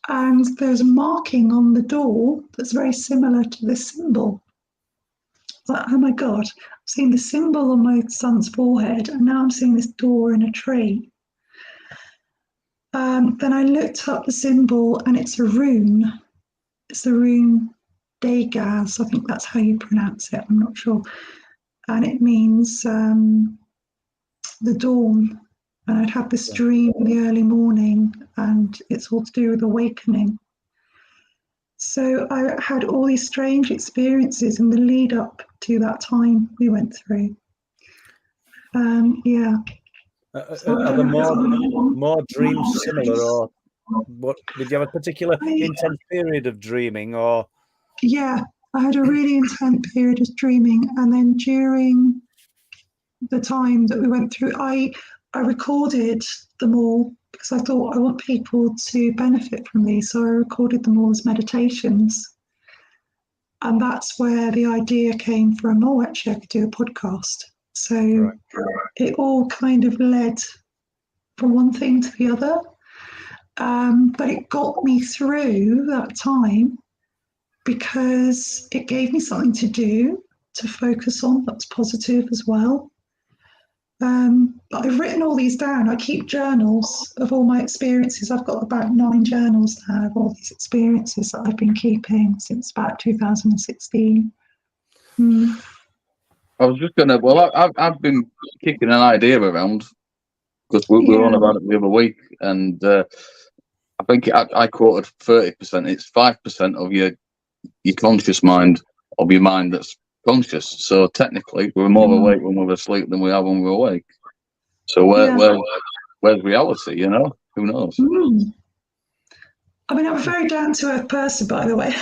And there's a marking on the door that's very similar to this symbol. It's like, oh my God, I've seen the symbol on my son's forehead, and now I'm seeing this door in a tree. Then I looked up the symbol, and it's a rune. It's the rune Dagaz. I think that's how you pronounce it. I'm not sure. And it means the dawn. And I'd had this dream in the early morning, and it's all to do with awakening. So I had all these strange experiences in the lead up to that time we went through. Yeah. Are there more dreams similar, or what? Did you have a particular intense period of dreaming, or? Yeah, I had a really intense period of dreaming, and then during the time that we went through, I recorded them all because I thought I want people to benefit from these. So I recorded them all as meditations. And that's where the idea came from. Oh, actually, I could do a podcast. So it all kind of led from one thing to the other. But it got me through that time because it gave me something to do, to focus on. That's positive as well. But I've written all these down. I keep journals of all my experiences. I've got about 9 journals now of all these experiences that I've been keeping since about 2016. I was just gonna. Well, I've been kicking an idea around because we were on about it the other week, and I think I quoted 30%. It's 5% of your conscious mind, of your mind that's conscious. So technically, we're more awake when we're asleep than we are when we're awake. So where's reality? You know, who knows? I mean, I'm a very down to earth person, by the way.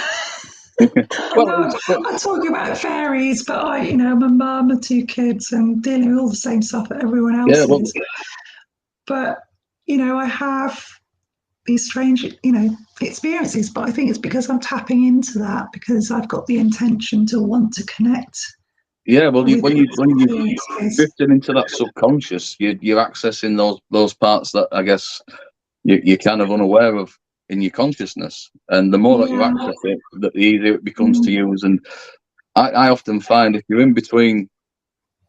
I'm talking about fairies, but I'm a mum of 2 kids and dealing with all the same stuff that everyone else is. But I have these strange, experiences. But I think it's because I'm tapping into that because I've got the intention to want to connect. Yeah, well, when you're drifting into that subconscious, you're accessing those parts that I guess you're kind of unaware of in your consciousness, and the more that you access it, the easier it becomes to use. And I often find if you're in between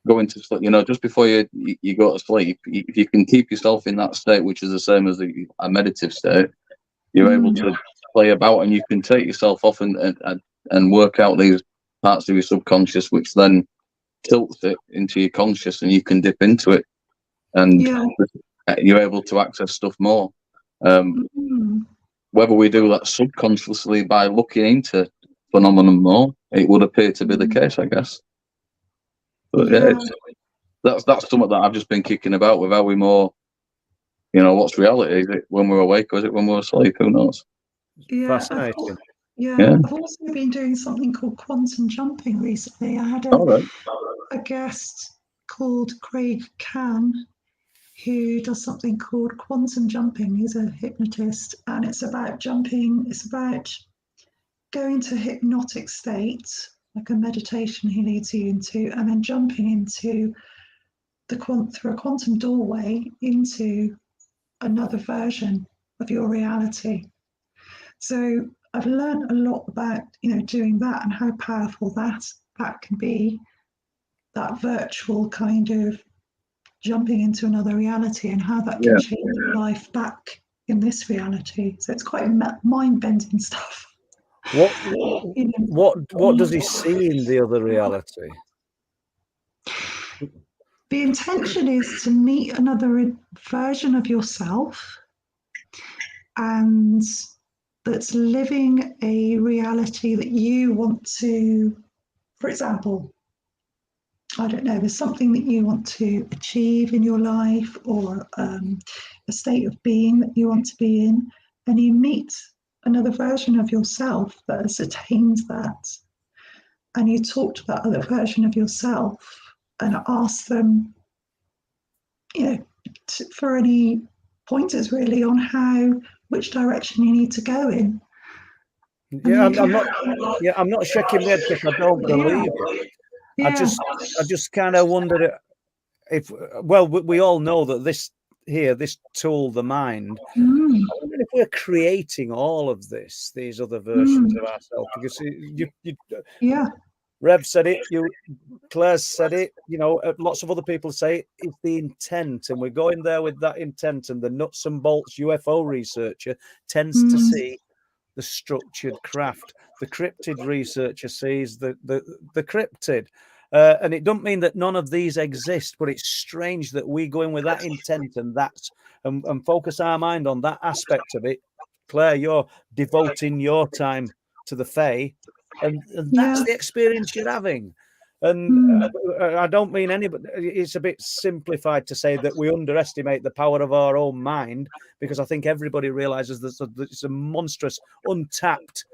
going to sleep, just before you go to sleep, if you can keep yourself in that state, which is the same as a meditative state, you're able to play about, and you can take yourself off and work out these parts of your subconscious, which then tilts it into your conscious, and you can dip into it, and you're able to access stuff more. Whether we do that subconsciously by looking into phenomenon more, it would appear to be the case, I guess. But that's something that I've just been kicking about with. Are we more, what's reality? Is it when we're awake or is it when we're asleep? Who knows? Fascinating. I've also been doing something called quantum jumping recently. I had a guest called Craig Can, who does something called quantum jumping. He's a hypnotist, and it's about jumping. It's about going to hypnotic states, like a meditation he leads you into, and then jumping into through a quantum doorway into another version of your reality. So I've learned a lot about doing that and how powerful that can be, that virtual kind of jumping into another reality, and how that can change your life back in this reality. So it's quite mind-bending stuff. What does he see in the other reality? The intention is to meet another version of yourself, and that's living a reality that you want to, for example, I don't know, there's something that you want to achieve in your life, or a state of being that you want to be in, and you meet another version of yourself that has attained that, and you talk to that other version of yourself and ask them, for any pointers really on which direction you need to go in. Yeah, I'm not. Yeah, I'm not shaking my head because I don't believe it. Yeah. I just kind of wonder if, well, we all know that this tool, the mind. Mm. I wonder if we're creating all of these other versions of ourselves, because Yeah. Rev said it, Claire said it, lots of other people say it's the intent, and we're going there with that intent. And the nuts and bolts UFO researcher tends to see the structured craft. The cryptid researcher sees the cryptid. And it don't mean that none of these exist, but it's strange that we go in with that intent and focus our mind on that aspect of it. Claire, you're devoting your time to the Fae, and that's the experience you're having. And I don't mean anybody. It's a bit simplified to say that we underestimate the power of our own mind, because I think everybody realizes that it's a monstrous, untapped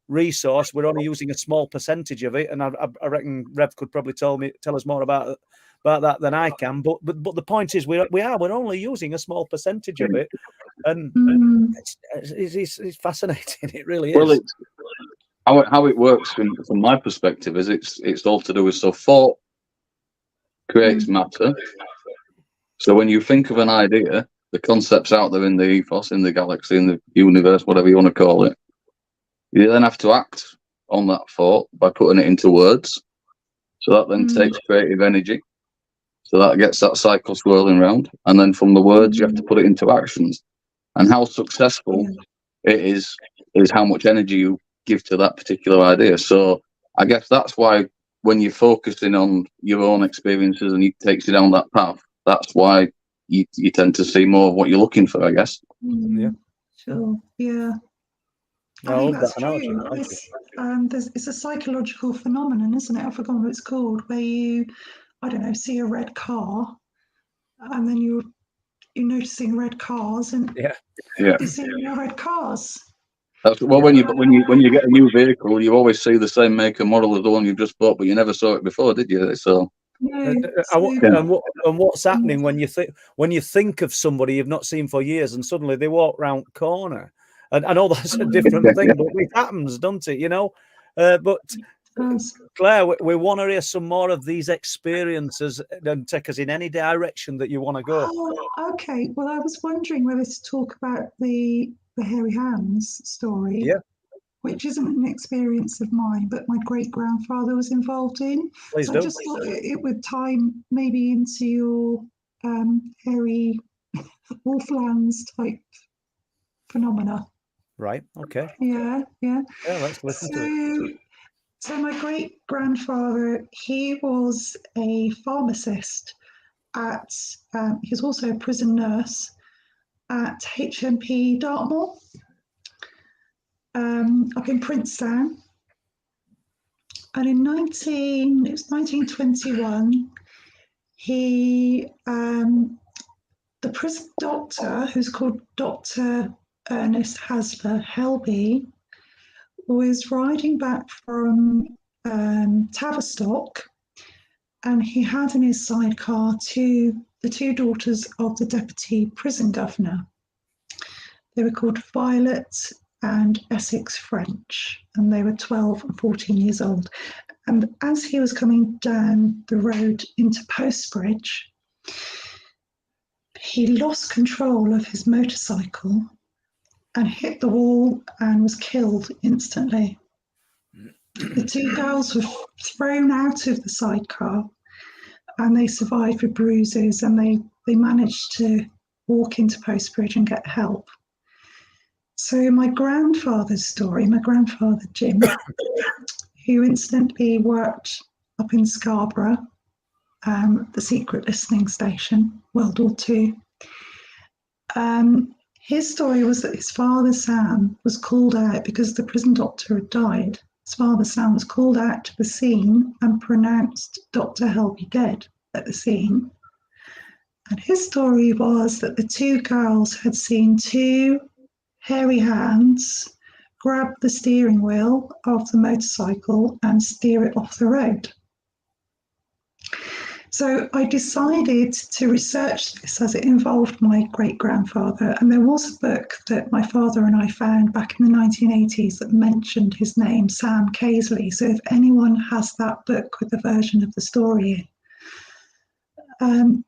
resource. We're only using a small percentage of it, and I reckon Rev could probably tell us more about that than I can. But the point is, we're only using a small percentage of it, and it's fascinating. It really is. Well, how it works from my perspective is it's all to do with, so thought creates matter. So when you think of an idea, the concept's out there in the ethos, in the galaxy, in the universe, whatever you want to call it. You then have to act on that thought by putting it into words. So that then takes creative energy. So that gets that cycle swirling around. And then from the words, you have to put it into actions. And how successful it is how much energy you give to that particular idea. So I guess that's why when you're focusing on your own experiences and it takes you down that path, that's why you tend to see more of what you're looking for, I guess. Yeah. Sure. Yeah. I think that's true. It's a psychological phenomenon, isn't it? I forgot what it's called, where you, I don't know, see a red car, and then you're noticing red cars, and you're seeing more red cars. Well, when you get a new vehicle, you always see the same make and model as the one you've just bought, but you never saw it before, did you? So. No, and what's happening when you think of somebody you've not seen for years, and suddenly they walk round the corner? And I know that's a different thing, but it happens, doesn't it? But Claire, we want to hear some more of these experiences and take us in any direction that you want to go. Oh, okay. Well, I was wondering whether to talk about the hairy hands story. Yeah. Which isn't an experience of mine, but my great-grandfather was involved in. Please so do. I just thought it would tie maybe into your hairy wolflands type phenomena. Right. Okay. Yeah. Yeah. Let's listen to it. So my great-grandfather, he was a pharmacist he was also a prison nurse at HMP Dartmoor. Up in Princetown, and in 1921, the prison doctor, who's called Dr. Ernest Hasler Helby, was riding back from Tavistock, and he had in his sidecar the two daughters of the deputy prison governor. They were called Violet and Essex French, and they were 12 and 14 years old. And as he was coming down the road into Postbridge, he lost control of his motorcycle and hit the wall and was killed instantly. The two girls were thrown out of the sidecar, and they survived with bruises, and they managed to walk into Postbridge and get help. So my grandfather's story, my grandfather Jim, who incidentally worked up in Scarborough, the secret listening station, World War II. His story was that his father Sam was called out because the prison doctor had died. His father Sam was called out to the scene and pronounced Dr. Helby dead at the scene. And his story was that the two girls had seen two hairy hands grab the steering wheel of the motorcycle and steer it off the road. So I decided to research this as it involved my great-grandfather, and there was a book that my father and I found back in the 1980s that mentioned his name, Sam Casely. So if anyone has that book with the version of the story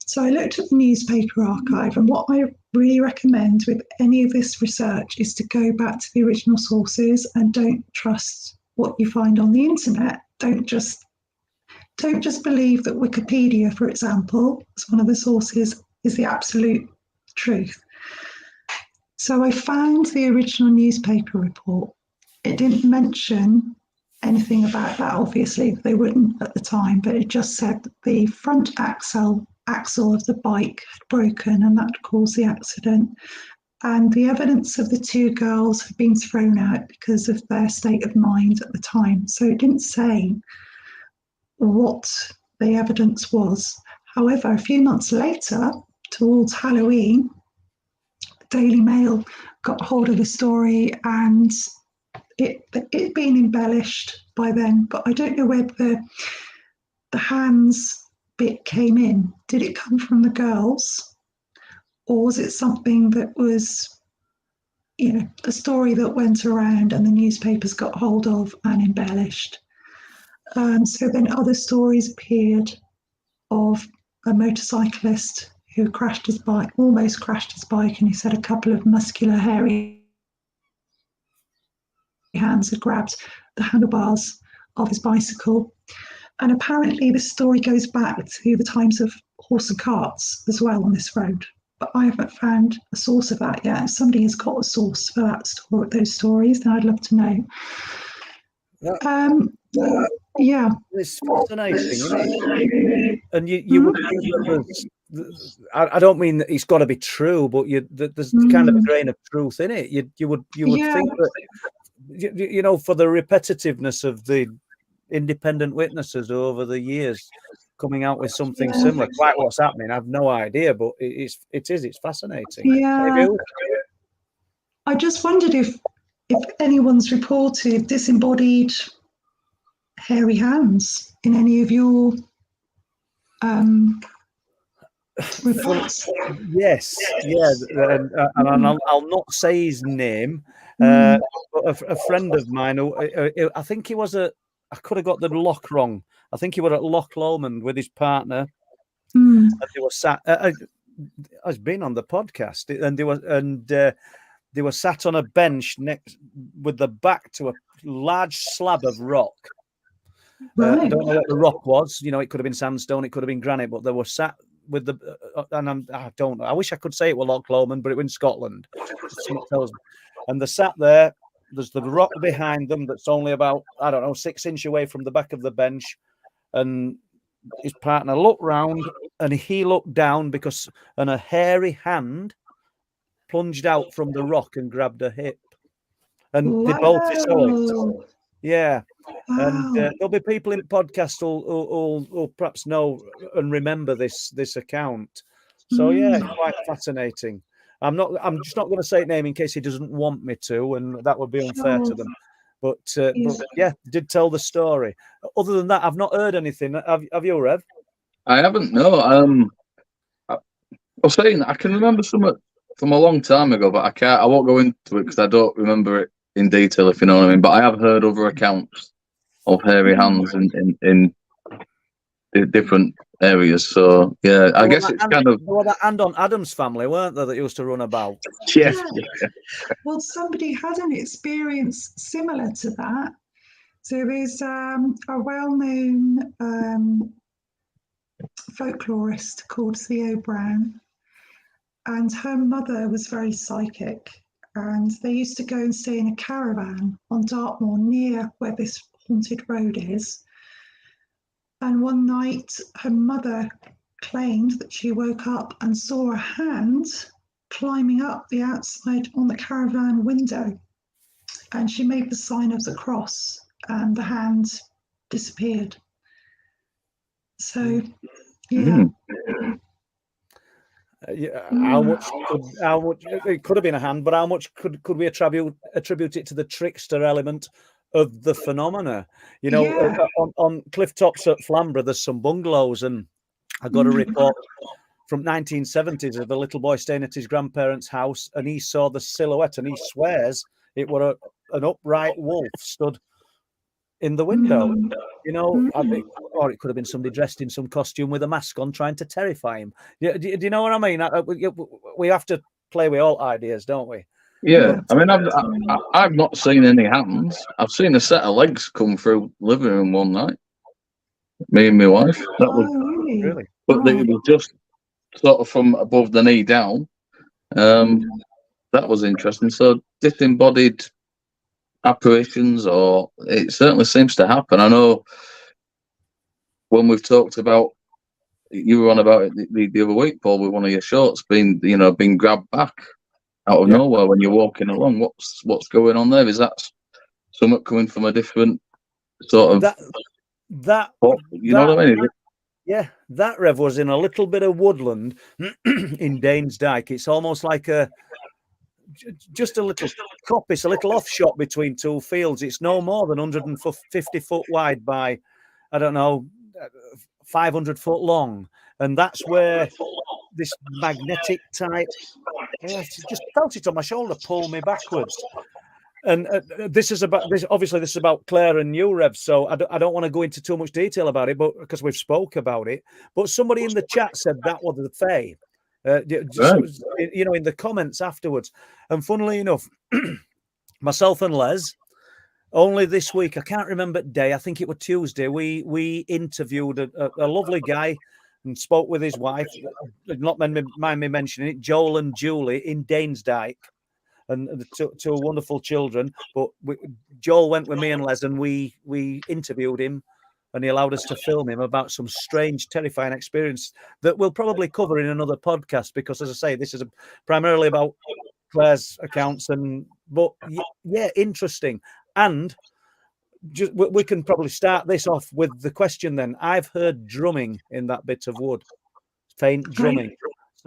so I looked at the newspaper archive, and what I really recommend with any of this research is to go back to the original sources and don't trust what you find on the internet. Don't just believe that Wikipedia, for example, as one of the sources, is the absolute truth. So I found the original newspaper report. It didn't mention anything about that, obviously, they wouldn't at the time, but it just said that the front axle of the bike had broken and that caused the accident. And the evidence of the two girls had been thrown out because of their state of mind at the time. So it didn't say what the evidence was. However, a few months later, towards Halloween, the Daily Mail got hold of the story, and it been embellished by then, but I don't know where the hands bit came in. Did it come from the girls, or was it something that was, a story that went around and the newspapers got hold of and embellished? So then other stories appeared of a motorcyclist who almost crashed his bike, and he said a couple of muscular, hairy hands had grabbed the handlebars of his bicycle. And apparently this story goes back to the times of horse and carts as well on this road. But I haven't found a source of that yet. If somebody has got a source for those stories, then I'd love to know. Yeah. It's fascinating, isn't it? And you would think that I don't mean that it's got to be true, but there's kind of a grain of truth in it. You would think that, for the repetitiveness of the independent witnesses over the years coming out with something similar, quite what's happening, I've no idea, but it's fascinating. Yeah. I just wondered if anyone's reported disembodied hairy hands in any of your reports. Yes, and I'll not say his name, but a friend of mine, I think he was I could have got the loch wrong. I think he was at Loch Lomond with his partner, and they were sat. I've been on the podcast, and they were sat on a bench next with the back to a large slab of rock. Right. I don't know what the rock was. It could have been sandstone, it could have been granite, but they were sat with the. And I don't know. I wish I could say it was Loch Lomond, but it was in Scotland. And they sat there. There's the rock behind them that's only about, 6 inches away from the back of the bench. And his partner looked round and he looked down and a hairy hand plunged out from the rock and grabbed her hip. And they both saw it. Yeah. Wow. And there'll be people in the podcast who'll perhaps know and remember this account. So, yeah, it's quite fascinating. I'm just not going to say name in case he doesn't want me to, and that would be unfair to them. But yeah, did tell the story. Other than that, I've not heard anything. Have you, Rev? I haven't. No. I was saying I can remember some from a long time ago, but I won't go into it because I don't remember it in detail, if you know what I mean. But I have heard other accounts of hairy hands in different areas. So yeah, I guess it's kind of. There was that hand on Adam's family, weren't there, that used to run about? Yeah. Well, somebody had an experience similar to that. So there's a well-known folklorist called Theo Brown, and her mother was very psychic, and they used to go and stay in a caravan on Dartmoor near where this haunted road is. And one night her mother claimed that she woke up and saw a hand climbing up the outside on the caravan window, and she made the sign of the cross and the hand disappeared. So yeah. How much it could have been a hand, but how much could we attribute it to the trickster element of the phenomena? On cliff tops at Flamborough, there's some bungalows, and I got a report from 1970s of a little boy staying at his grandparents' house, and he saw the silhouette, and he swears it was an upright wolf stood in the window. You know, or it could have been somebody dressed in some costume with a mask on trying to terrify him. Do you know what I mean? We have to play with all ideas, don't we? Yeah, I mean, I've not seen any hands. I've seen a set of legs come through living room one night. Me and my wife. That was Really, but it was just sort of from above the knee down. That was interesting. So disembodied apparitions, or it certainly seems to happen. I know when we've talked about, you were on about it the other week, Paul, with one of your shorts being grabbed back out of nowhere when you're walking along. What's going on there? Is that something coming from a different sort of that you know what I mean? Yeah, that Rev was in a little bit of woodland in Danesdyke. It's almost like just a little coppice, a little offshot between two fields. It's no more than 150 foot wide by, I don't know, 500 foot long. And that's where this magnetic type, I just felt it on my shoulder, pull me backwards. And this is about Claire and you, Rev. So I don't want to go into too much detail about it, but because we've spoke about it. But somebody in the chat said that was the Fae. You know, in the comments afterwards. And funnily enough, myself and Les, only this week, I can't remember the day, I think it was Tuesday, we interviewed a lovely guy and spoke with his wife, not mind me mentioning it, Joel and Julie in Danesdyke, and the two wonderful children. But Joel went with me and Les, and we interviewed him, and he allowed us to film him about some strange, terrifying experience that we'll probably cover in another podcast, because, as I say, this is primarily about Claire's accounts. But yeah, interesting. And just, we can probably start this off with the question then. I've heard drumming in that bit of wood, faint drumming.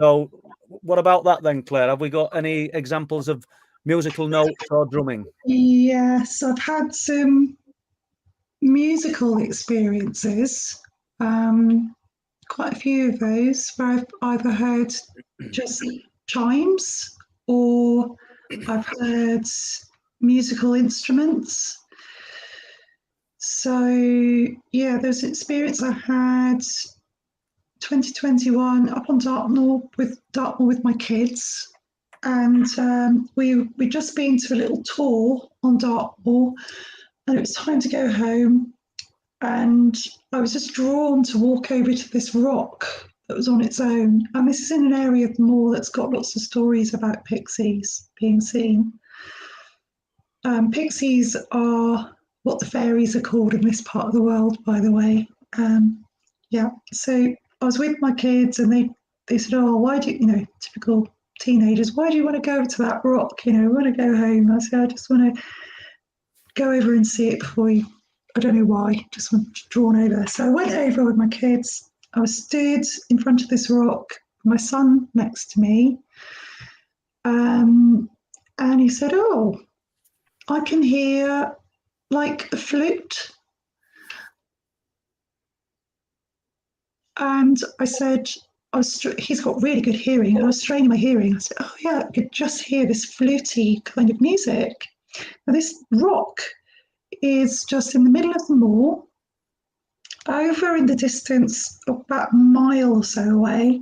So what about that then, Claire? Have we got any examples of musical notes or drumming? Yes, I've had some musical experiences, quite a few of those, where I've either heard just chimes or I've heard musical instruments. So yeah, there's an experience I had 2021 up on Dartmoor with my kids, and we'd just been to a little tour on Dartmoor, and it was time to go home, and I was just drawn to walk over to this rock that was on its own. And this is in an area of the moor that's got lots of stories about pixies being seen. Pixies are what the fairies are called in this part of the world, by the way. So I was with my kids, and they said, "Oh, why do you typical teenagers, why do you want to go to that rock? We want to go home." I said, "I just want to go over and see it before you." I don't know why, just drawn over. So I went over with my kids. I was stood in front of this rock, my son next to me, and he said, "Oh, I can hear like a flute." And I said, he's got really good hearing. I was straining my hearing. I said, "Oh yeah, I could just hear this fluty kind of music." Now this rock is just in the middle of the moor. Over in the distance, about a mile or so away,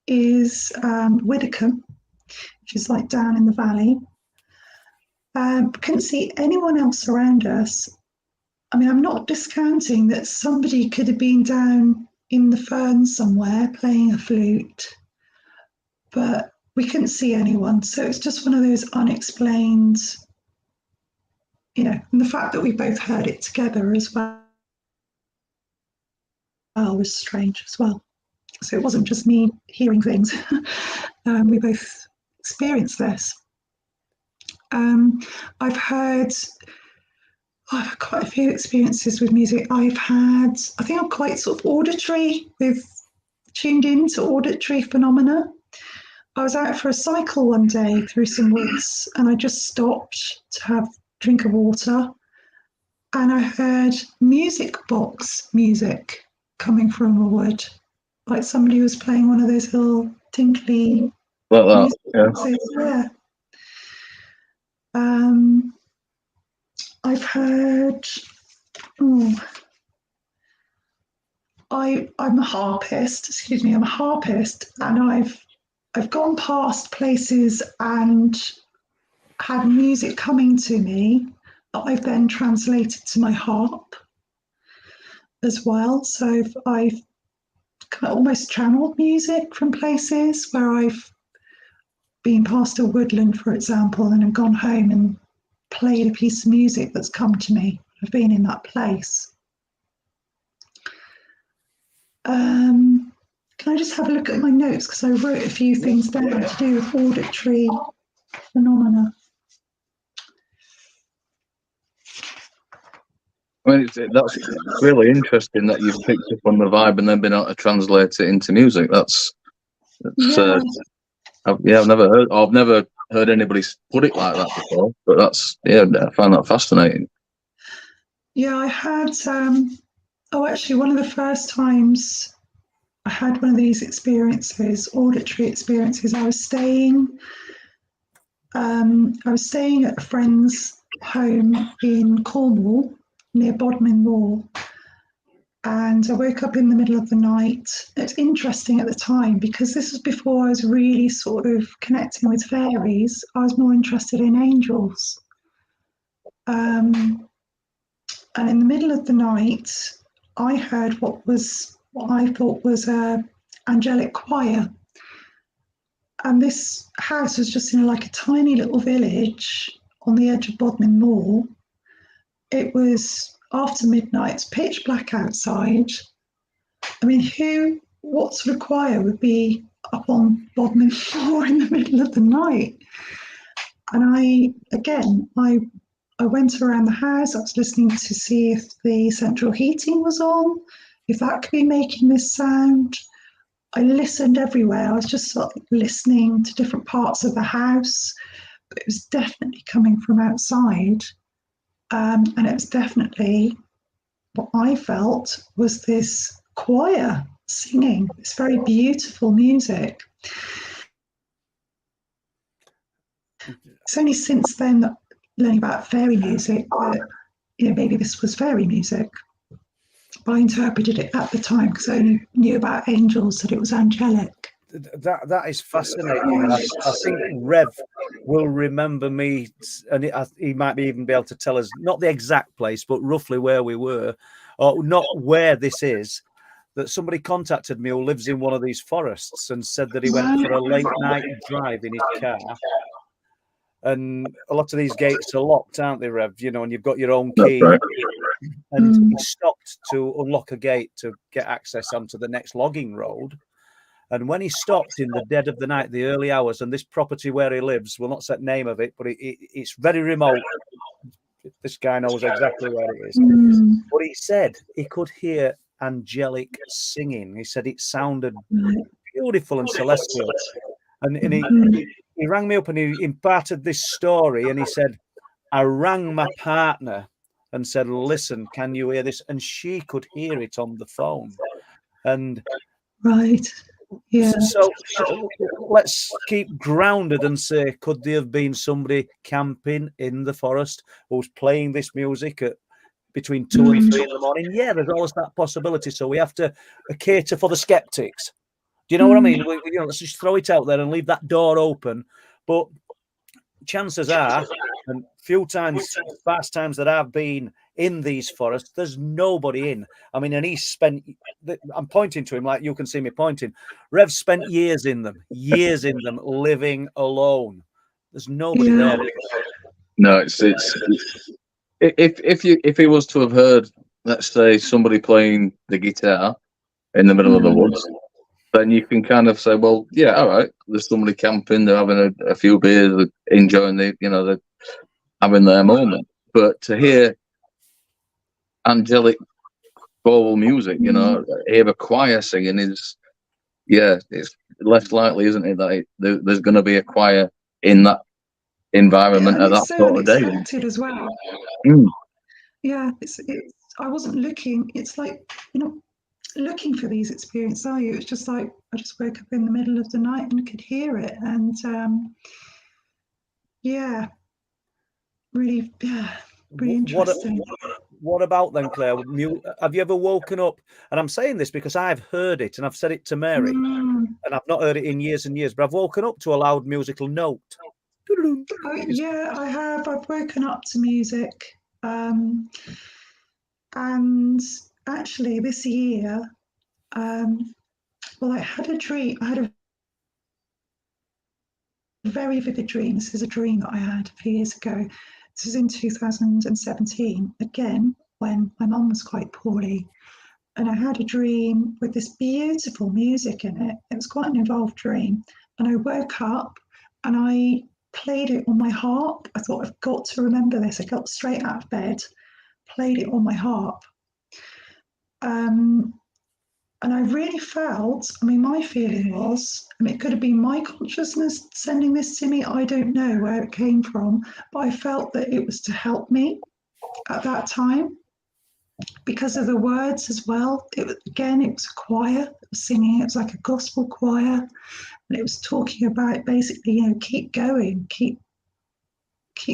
is Widdicombe, which is like down in the valley. Couldn't see anyone else around us. I mean, I'm not discounting that somebody could have been down in the ferns somewhere playing a flute, but we couldn't see anyone. So it's just one of those unexplained, and the fact that we both heard it together as well was strange as well. So it wasn't just me hearing things. We both experienced this. I've had quite a few experiences with music. I think I'm quite sort of auditory, tuned in to auditory phenomena. I was out for a cycle one day through some woods, and I just stopped to have a drink of water, and I heard music box music coming from a wood. like somebody was playing one of those little tinkly like that. music Yeah. boxes. Yeah. I've heard. Oh, I'm a harpist. Excuse me, I'm a harpist, and I've gone past places and had music coming to me that I've then translated to my harp as well. So I've kind of almost channeled music from places where I've been past a woodland, for example, and have gone home and played a piece of music that's come to me. I've been in that place. Can I just have a look at my notes, because I wrote a few things down to do with auditory phenomena. I mean, that's really interesting that you've picked up on the vibe and then been able to translate it into music. That's Yeah. I've never heard anybody put it like that before. But that's I find that fascinating. Yeah, I had. Actually, one of the first times I had one of these experiences, auditory experiences, I was staying at a friend's home in Cornwall, near Bodmin Moor, and I woke up in the middle of the night. It's interesting at the time, because this was before I was really sort of connecting with fairies. I was more interested in angels. And in the middle of the night, I heard what I thought was a angelic choir. And this house was just in like a tiny little village on the edge of Bodmin Moor. It was after midnight, it's pitch black outside. I mean, what sort of choir would be up on Bodmin Moor in the middle of the night? And I went around the house. I was listening to see if the central heating was on, if that could be making this sound. I listened everywhere. I was just sort of listening to different parts of the house, but it was definitely coming from outside. And it was definitely what I felt was this choir singing this very beautiful music. It's only since then that learning about fairy music that, maybe this was fairy music. But I interpreted it at the time because I only knew about angels, that it was angelic. That is fascinating. I think Rev will remember me, and he might even be able to tell us not the exact place, but roughly where we were, or not where this is. That somebody contacted me who lives in one of these forests and said that he went for a late night drive in his car. And a lot of these gates are locked, aren't they, Rev? And you've got your own key. Right. And he stopped to unlock a gate to get access onto the next logging road. And when he stopped in the dead of the night, the early hours, and this property where he lives, we'll not set name of it, but it's very remote. This guy knows exactly where it is. But he said he could hear angelic singing. He said it sounded beautiful and celestial. And he rang me up and he imparted this story, and he said, I rang my partner and said, listen, can you hear this? And she could hear it on the phone. And right. Yeah. So let's keep grounded and say, could there have been somebody camping in the forest who was playing this music at between 2 and 3 in the morning? Yeah, there's always that possibility. So we have to cater for the skeptics. Do you know what I mean? Let's just throw it out there and leave that door open. But chances are, and past times that I've been in these forests, there's nobody in. I mean, and I'm pointing to him like you can see me pointing. Rev spent years in them, living alone. There's nobody there. No, it's if he was to have heard, let's say, somebody playing the guitar in the middle of the woods, then you can kind of say, well, yeah, all right, there's somebody camping, they're having a few beers, enjoying they're having their moment. But to hear angelic vocal music, hear a choir singing it's less likely, isn't it, that there's going to be a choir in that environment at that sort of day. Unexpected as well. Yeah, I wasn't looking. It's like, looking for these experiences, are you? It was just like I just woke up in the middle of the night and could hear it, and yeah, really, yeah, really interesting. What about then, Claire? Have you ever woken up? And I'm saying this because I've heard it, and I've said it to Mary, and I've not heard it in years and years, but I've woken up to a loud musical note. Oh, yeah, I have. I've woken up to music, and actually this year, well, I had a dream. I had a very vivid dream. This is a dream that I had a few years ago. This was in 2017, again, when my mum was quite poorly. And I had a dream with this beautiful music in it. It was quite an involved dream. And I woke up and I played it on my harp. I thought, I've got to remember this. I got straight out of bed, played it on my harp. And I really felt, I mean, my feeling was, I mean, it could have been my consciousness sending this to me. I don't know where it came from, but I felt that it was to help me at that time because of the words as well. It was a choir that was singing. It was like a gospel choir, and it was talking about basically, keep going, keep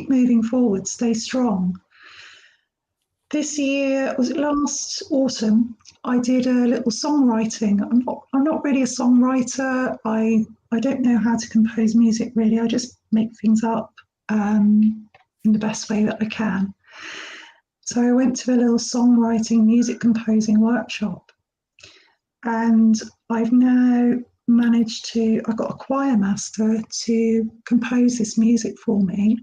moving forward, stay strong. This year, was it last autumn, I did a little songwriting. I'm not really a songwriter. I don't know how to compose music really. I just make things up in the best way that I can. So I went to a little songwriting, music composing workshop, and I've now I've got a choir master to compose this music for me.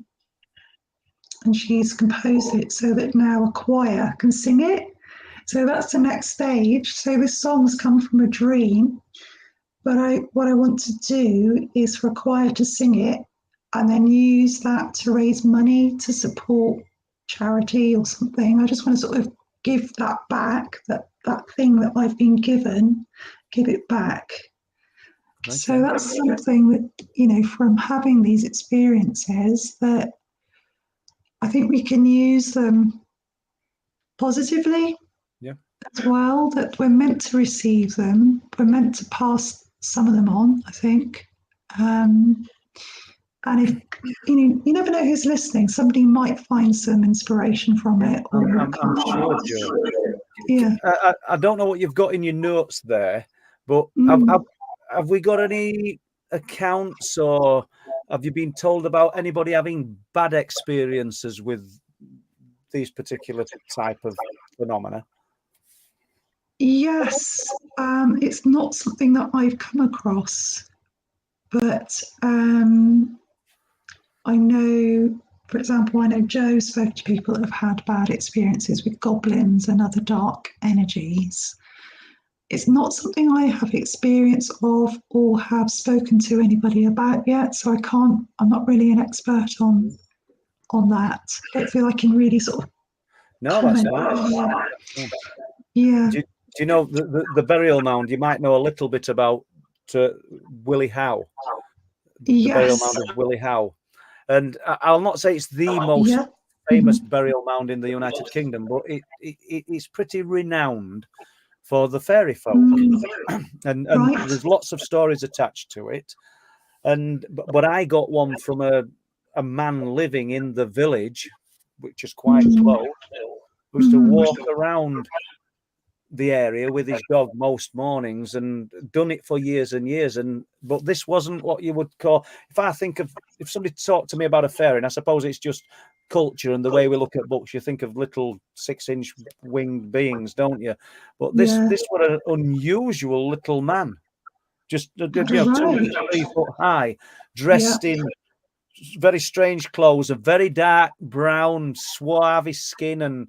And she's composed it so that now a choir can sing it. So that's the next stage. So this song's come from a dream, but what I want to do is for a choir to sing it and then use that to raise money to support charity or something. I just want to sort of give that back, that thing that I've been given, give it back. Okay. So that's something that, from having these experiences, that I think we can use them positively as well, that we're meant to receive them. We're meant to pass some of them on, I think. And if, you never know who's listening. Somebody might find some inspiration from it. I'm sure, Joe. Yeah. I don't know what you've got in your notes there, but have we got any accounts, or have you been told about anybody having bad experiences with these particular type of phenomena? Yes, it's not something that I've come across, but I know, for example, Joe spoke to people that have had bad experiences with goblins and other dark energies. It's not something I have experience of or have spoken to anybody about yet, so I'm not really an expert on that. I don't feel I can really sort of comment. That's nice. Yeah. Do you know the burial mound? You might know a little bit about Willie Howe. The burial mound of Willie Howe. And I'll not say it's the most famous burial mound in the United Kingdom, but it's pretty renowned for the fairy folk. And there's lots of stories attached to it. But I got one from a man living in the village, which is quite close, who used to walk around the area with his dog most mornings and done it for years and years. But this wasn't what you would call, if somebody talked to me about a fairy, and I suppose it's just culture and the way we look at books, you think of little 6-inch winged beings, don't you? But this was an unusual little man, just 2 to 3 foot high, dressed in very strange clothes, a very dark brown swarthy skin, and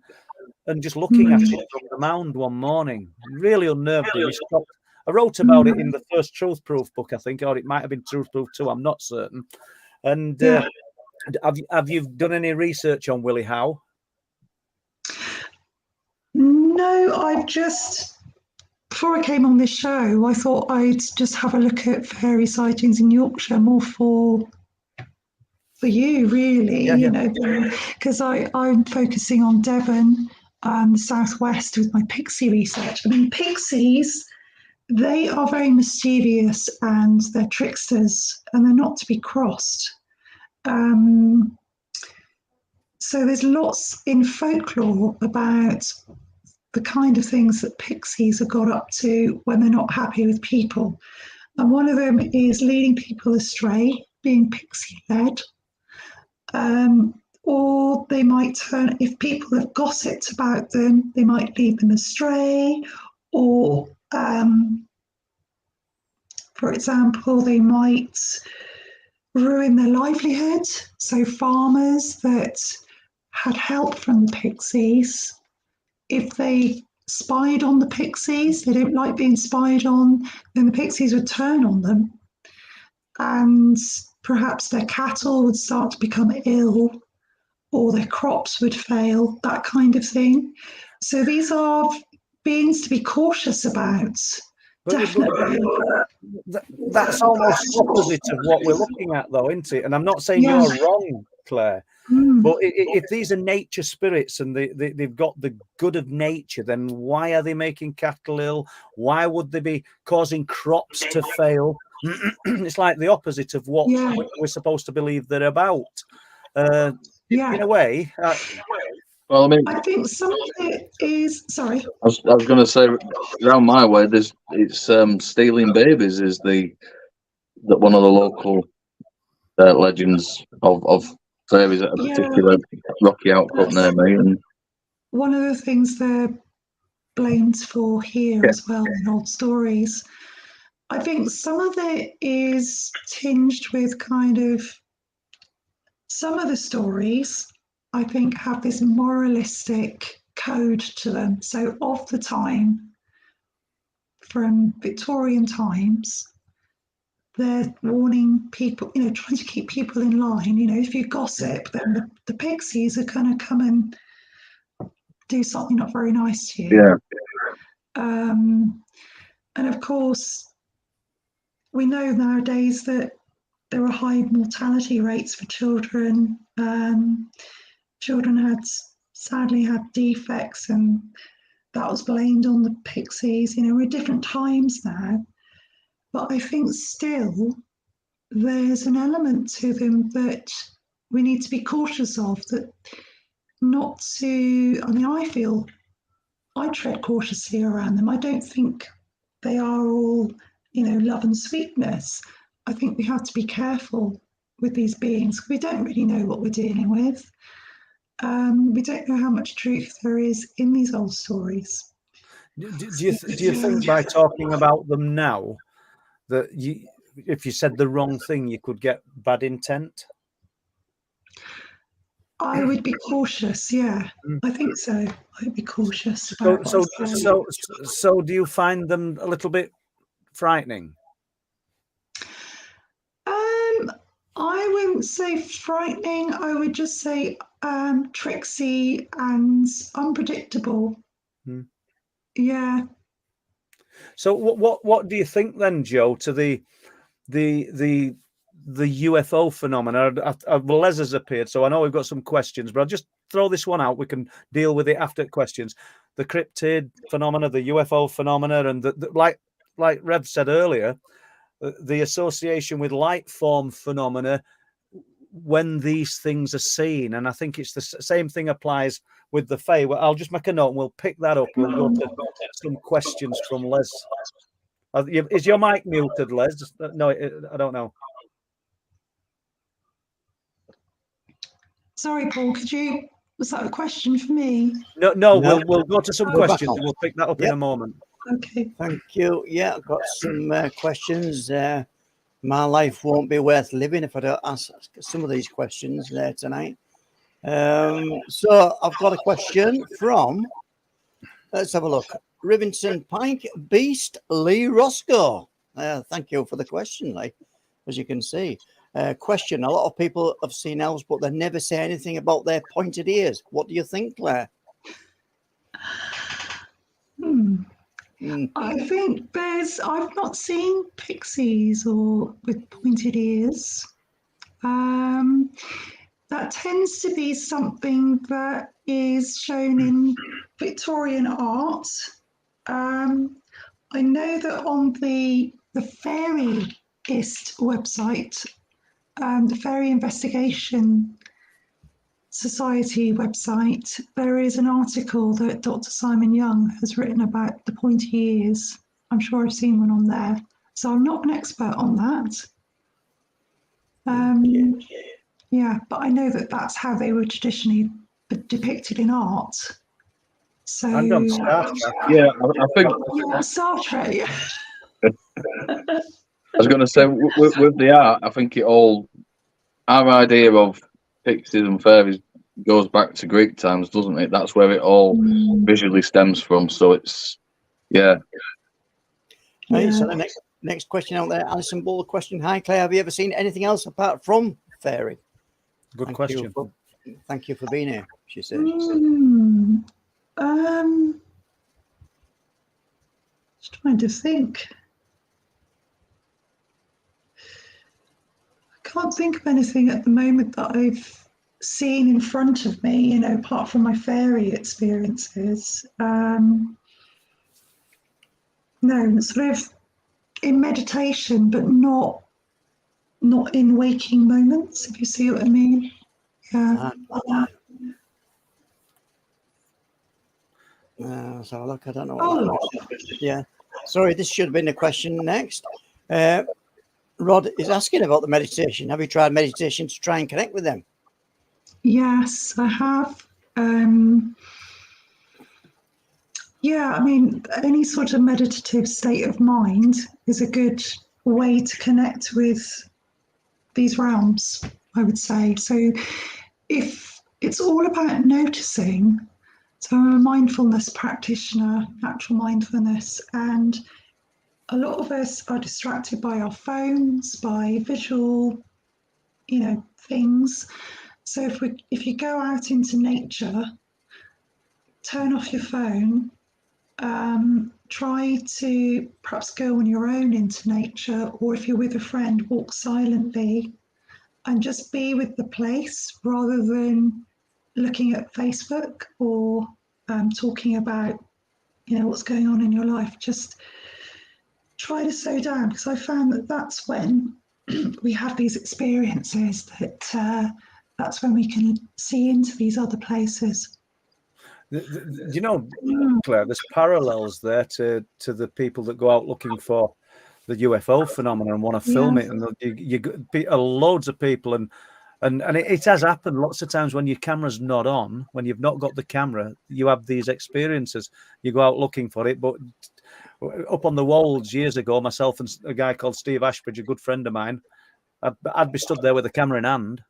just looking at it from the mound one morning really unnerved me. I wrote about it in the first Truth Proof book, I think, or it might have been Truth Proof 2, I'm not certain. And have you done any research on Willie Howe? No, before I came on this show, I thought I'd just have a look at fairy sightings in Yorkshire, more for you, really, because I'm focusing on Devon the southwest with my pixie research. I mean, pixies, they are very mischievous and they're tricksters and they're not to be crossed. So there's lots in folklore about the kind of things that pixies have got up to when they're not happy with people. And one of them is leading people astray, being pixie-led. Or they might turn, if people have gossiped about them, they might lead them astray. Or, for example, they might ruin their livelihood. So farmers that had help from the pixies, if they spied on the pixies, they don't like being spied on, then the pixies would turn on them. And perhaps their cattle would start to become ill, or their crops would fail, that kind of thing. So these are beings to be cautious about. Definitely. That's almost opposite of what we're looking at, though, isn't it? And I'm not saying Yeah. you're wrong, Claire. But if these are nature spirits and they've got the good of nature, then why are they making cattle ill? Why would they be causing crops to fail? It's like the opposite of what we're supposed to believe they're about. In a way. Well, I mean, I think some of it is, sorry. I was going to say, around my way, it's stealing babies is that one of the local legends of fairies at a particular rocky outcrop near me. And one of the things they're blamed for here as well in old stories. I think some of it is tinged with kind of, some of the stories I think have this moralistic code to them. So of the time, from Victorian times, they're warning people, trying to keep people in line. If you gossip, then the pixies are going to come and do something not very nice to you. And of course, we know nowadays that there are high mortality rates for children. Children sadly had defects, and that was blamed on the pixies. We're different times now, but I think still there's an element to them that we need to be cautious of, that not to, I feel I tread cautiously around them. I don't think they are all, love and sweetness. I think we have to be careful with these beings. We don't really know what we're dealing with. We don't know how much truth there is in these old stories. Do you think by talking about them now that if you said the wrong thing, you could get bad intent? I would be cautious. Yeah, I think so. I'd be cautious. So do you find them a little bit frightening? I wouldn't say frightening. I would just say tricksy and unpredictable. Yeah. So what do you think then, Joe, to the UFO phenomena? Well, Les has appeared, so I know we've got some questions, but I'll just throw this one out. We can deal with it after questions. The cryptid phenomena, the UFO phenomena, and like Rev said earlier, the association with light form phenomena when these things are seen. And I think it's the same thing applies with the Fae. Well, I'll just make a note and we'll pick that up. We'll go to some questions from Les. Is your mic muted, Les? No, I don't know. Sorry, Paul, was that a question for me? No. We'll go to some questions and we'll pick that up in a moment. Okay. Thank you. Yeah, I've got some questions. My life won't be worth living if I don't ask some of these questions tonight. So I've got a question from, let's have a look, Rivington Pike Beast Lee Roscoe. Thank you for the question, Lee. As you can see, question, a lot of people have seen elves, but they never say anything about their pointed ears. What do you think, Claire? I think I've not seen pixies or with pointed ears. that tends to be something that is shown in Victorian art. I know that on the Faeryist website, the Faery Investigation Society website, there is an article that Dr. Simon Young has written about the pointy ears. I'm sure I've seen one on there. So I'm not an expert on that. Yeah, but I know that that's how they were traditionally depicted in art. So And on Star Trek. Yeah, I think yeah, Star Trek. I was going to say with the art, I think our idea of pixies and fairies goes back to Greek times, doesn't it? That's where it all visually stems from. So it's, yeah. Right, so the next question out there, Alison Ball question. Hi Claire, have you ever seen anything else apart from fairy? Good question. Thank you for being here, she says. Just trying to think. I can't think of anything at the moment that I've seen in front of me, you know, apart from my fairy experiences. No, sort of in meditation, but not in waking moments, if you see what I mean. Yeah. So look, I don't know what yeah. Sorry, this should have been a question next. Rod is asking about the meditation. Have you tried meditation to try and connect with them? Yes, I have. Yeah, I mean, any sort of meditative state of mind is a good way to connect with these realms, I would say. So if it's all about noticing, so I'm a mindfulness practitioner, natural mindfulness, and a lot of us are distracted by our phones, by visual, you know, things. So if you go out into nature, turn off your phone, try to perhaps go on your own into nature, or if you're with a friend, walk silently and just be with the place rather than looking at Facebook or talking about, you know, what's going on in your life. Just try to slow down, because I found that that's when we have these experiences, that that's when we can see into these other places. You know, Claire, there's parallels there to the people that go out looking for the UFO phenomenon and want to film it, and you loads of people, and it has happened lots of times when your camera's not on, when you've not got the camera, you have these experiences. You go out looking for it, but up on the Wolds years ago, myself and a guy called Steve Ashbridge, a good friend of mine, I'd be stood there with the camera in hand,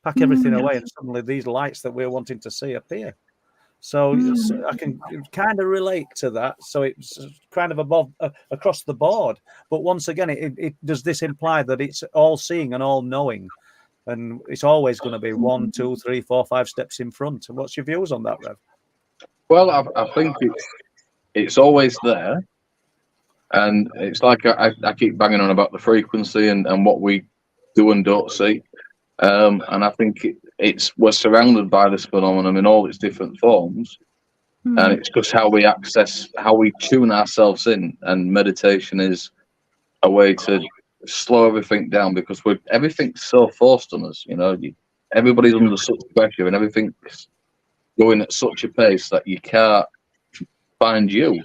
pack everything away, and suddenly these lights that we're wanting to see appear. So I can kind of relate to that. So it's kind of above across the board. But once again, it does this imply that it's all seeing and all knowing, and it's always going to be 1, 2, 3, 4, 5 steps in front. What's your views on that, Rev? Well, I think it's always there, and it's like I keep banging on about the frequency and what we do and don't see. And I think we're surrounded by this phenomenon in all its different forms, and it's just how we tune ourselves in. And meditation is a way to slow everything down, because everything's so forced on us. You know, everybody's under such pressure, and everything's going at such a pace that you can't find you,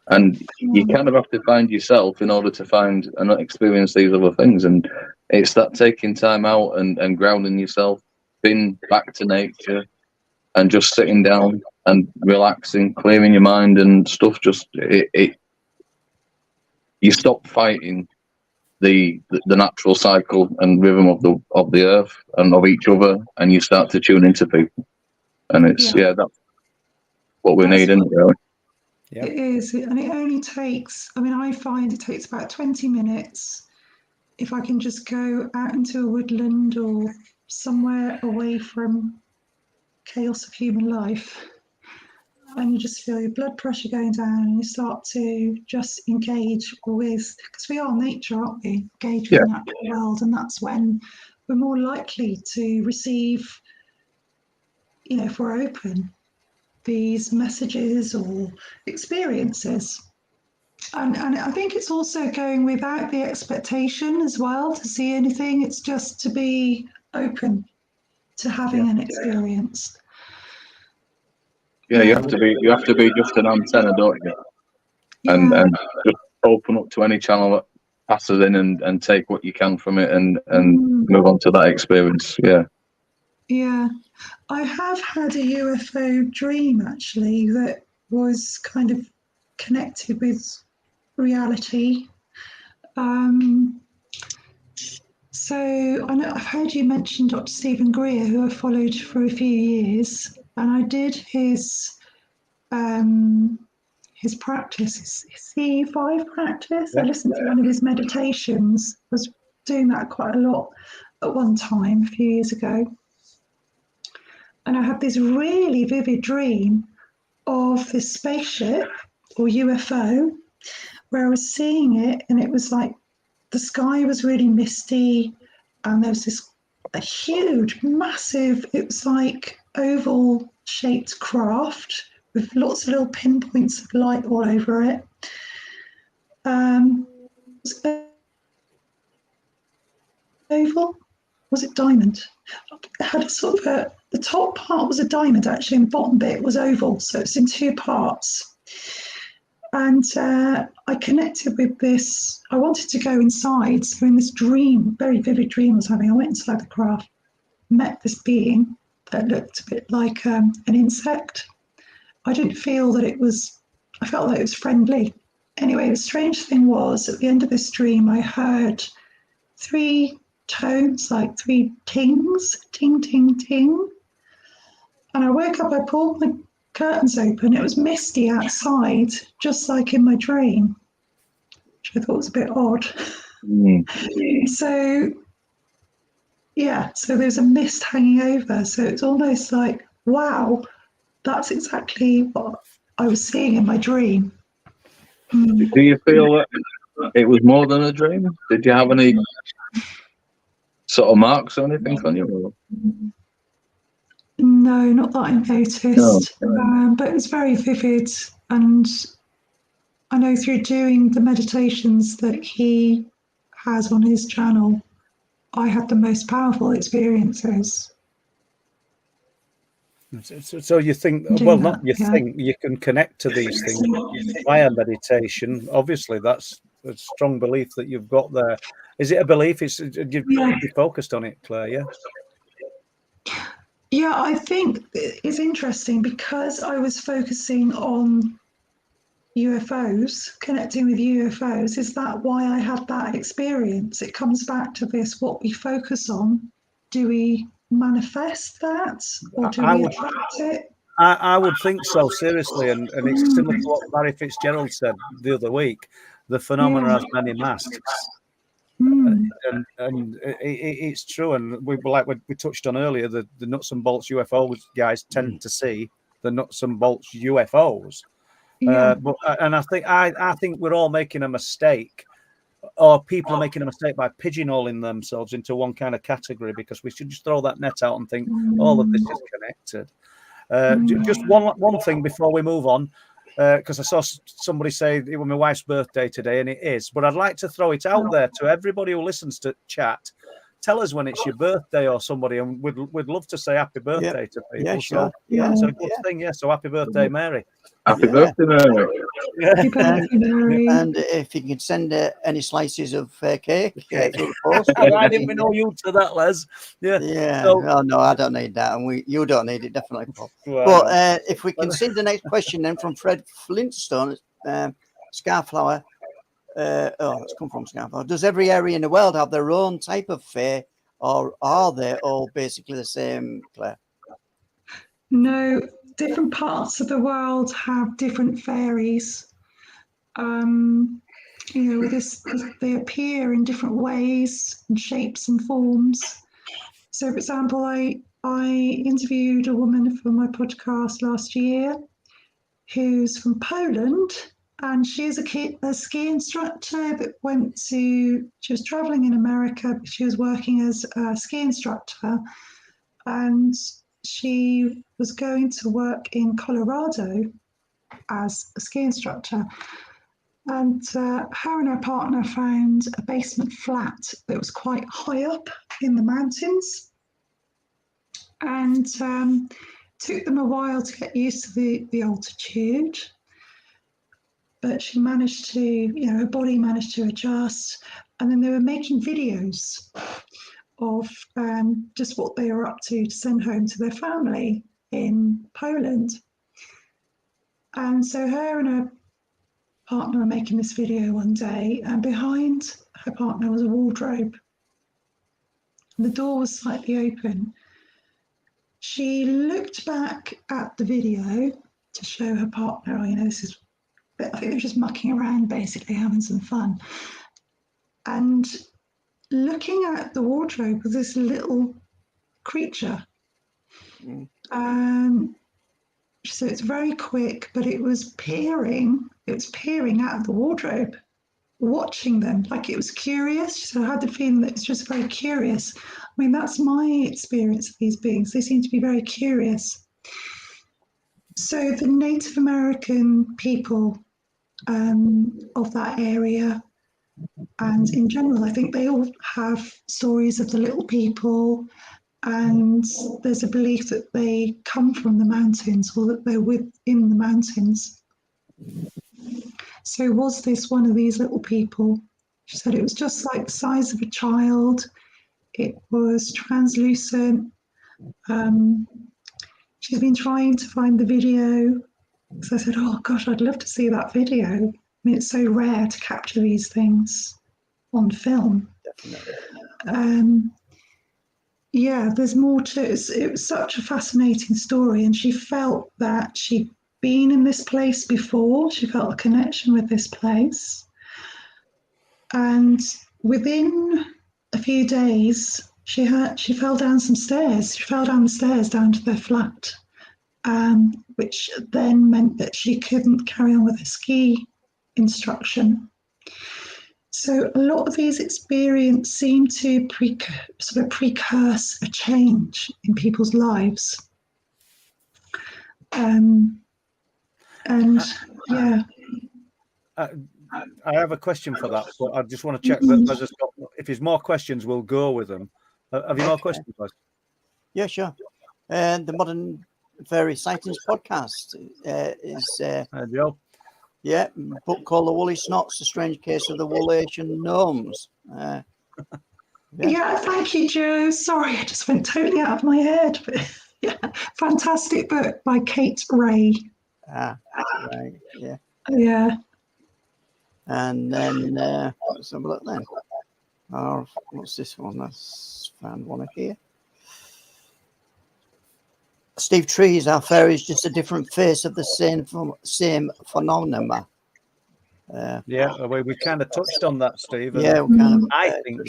and you kind of have to find yourself in order to find and experience these other things. And it's that taking time out and grounding yourself, being back to nature, and just sitting down and relaxing, clearing your mind and stuff. Just you stop fighting the natural cycle and rhythm of the earth and of each other, and you start to tune into people. And it's that's what we need, isn't it, really? It is, and it only takes, I mean, I find it takes about 20 minutes if I can just go out into a woodland or somewhere away from chaos of human life, and you just feel your blood pressure going down, and you start to just engage with, because we are nature, aren't we? Engage with the natural world, and that's when we're more likely to receive if we're open, these messages or experiences. And I think it's also going without the expectation as well to see anything. It's just to be open to having an experience. Yeah, you have to be just an antenna, don't you? And just open up to any channel that passes in and take what you can from it and move on to that experience. Yeah. Yeah. I have had a UFO dream actually that was kind of connected with reality. So I know I've heard you mention Dr. Stephen Greer, who I followed for a few years, and I did his practice, his C5 practice. I listened to one of his meditations. I was doing that quite a lot at one time a few years ago. And I had this really vivid dream of this spaceship or UFO where I was seeing it, and it was like the sky was really misty, and there was a huge, massive, it was like oval shaped craft with lots of little pinpoints of light all over it. Was it oval? Was it diamond? It had a sort of the top part was a diamond actually, and the bottom bit was oval, so it's in two parts. And I connected with this. I wanted to go inside. So in this dream, very vivid dream I was having, I went inside the craft, met this being that looked a bit like an insect. I didn't feel that it was, I felt that it was friendly. Anyway, the strange thing was, at the end of this dream, I heard 3 tones, like 3 tings, ting, ting, ting. And I woke up, I pulled my curtains open, it was misty outside, just like in my dream, which I thought was a bit odd. So there's a mist hanging over, so it's almost like, wow, that's exactly what I was seeing in my dream. Do you feel that it was more than a dream? Did you have any sort of marks or anything on you? No, not that I noticed, but it was very vivid. And I know through doing the meditations that he has on his channel, I had the most powerful experiences. So you think, well, not you think, you can connect to these things via meditation. Obviously, that's a strong belief that you've got there. Is it a belief? You've focused on it, Claire, yeah? Yeah, I think it's interesting because I was focusing on UFOs, connecting with UFOs. Is that why I had that experience? It comes back to this, what we focus on. Do we manifest that, or do we attract it? I would think so, seriously, and it's similar to what Barry Fitzgerald said the other week. The phenomena has many masks, and it's true. And we touched on earlier, the nuts and bolts UFO guys tend to see the nuts and bolts UFOs. And I think we're all making a mistake, or people are making a mistake by pigeonholing themselves into one kind of category, because we should just throw that net out and think all of this is connected. Just one thing before we move on, because I saw somebody say it was my wife's birthday today, and it is, but I'd like to throw it out there to everybody who listens to chat. Tell us when it's your birthday or somebody, and we'd love to say happy birthday to people. Yeah, sure. It's a good thing, yeah. So happy birthday, Mary. Happy birthday, Mary. And if you can send any slices of cake through the post. Why didn't we know you to that, Les? Yeah. So, no, I don't need that, and you don't need it, definitely, Paul. Well, but if we can see the next question then from Fred Flintstone, Scarflower. It's come from Scarflower. Does every area in the world have their own type of fae, or are they all basically the same, Claire? No, different parts of the world have different fairies. They appear in different ways and shapes and forms. So, for example, I interviewed a woman for my podcast last year who's from Poland, and she's a ski instructor that she was traveling in America, but she was working as a ski instructor, and she was going to work in Colorado as a ski instructor. And her and her partner found a basement flat that was quite high up in the mountains. And took them a while to get used to the altitude. But she managed to, her body managed to adjust. And then they were making videos of just what they were up to send home to their family in Poland. And so her and her partner were making this video one day, and behind her partner was a wardrobe. And the door was slightly open. She looked back at the video to show her partner, this is, I think they were just mucking around, basically having some fun. And looking at the wardrobe was this little creature. So it's very quick, but it was peering out of the wardrobe, watching them like it was curious. So I had the feeling that it's just very curious. I mean, that's my experience of these beings. They seem to be very curious. So the Native American people of that area, and in general, I think they all have stories of the little people, and there's a belief that they come from the mountains, or that they're within the mountains. So was this one of these little people? She said it was just like the size of a child. It was translucent. She's been trying to find the video. So I said, oh gosh, I'd love to see that video. I mean, it's so rare to capture these things on film. Definitely. Yeah, there's more to it. It was such a fascinating story, and she felt that she'd been in this place before. She felt a connection with this place. And within a few days, she fell down some stairs. She fell down the stairs down to their flat, which then meant that she couldn't carry on with her ski instruction. So a lot of these experiences seem to precurse a change in people's lives. Yeah. I have a question for that, but I just want to check that if there's more questions, we'll go with them. Have you more questions, guys? Yeah, sure. The Modern Faery Sightings podcast is yeah, book called The Woolly Snots, The Strange Case of the Wool Asian Gnomes. Yeah, thank you, Joe. Sorry, I just went totally out of my head. But yeah, fantastic book by Kate Ray. Right, yeah. Yeah. And then, let's have a look then. Oh, what's this one? Let's find one here. Steve Trees, our fairy is just a different face of the same phenomena. We kind of touched on that, Steve. Yeah, we kind of. I think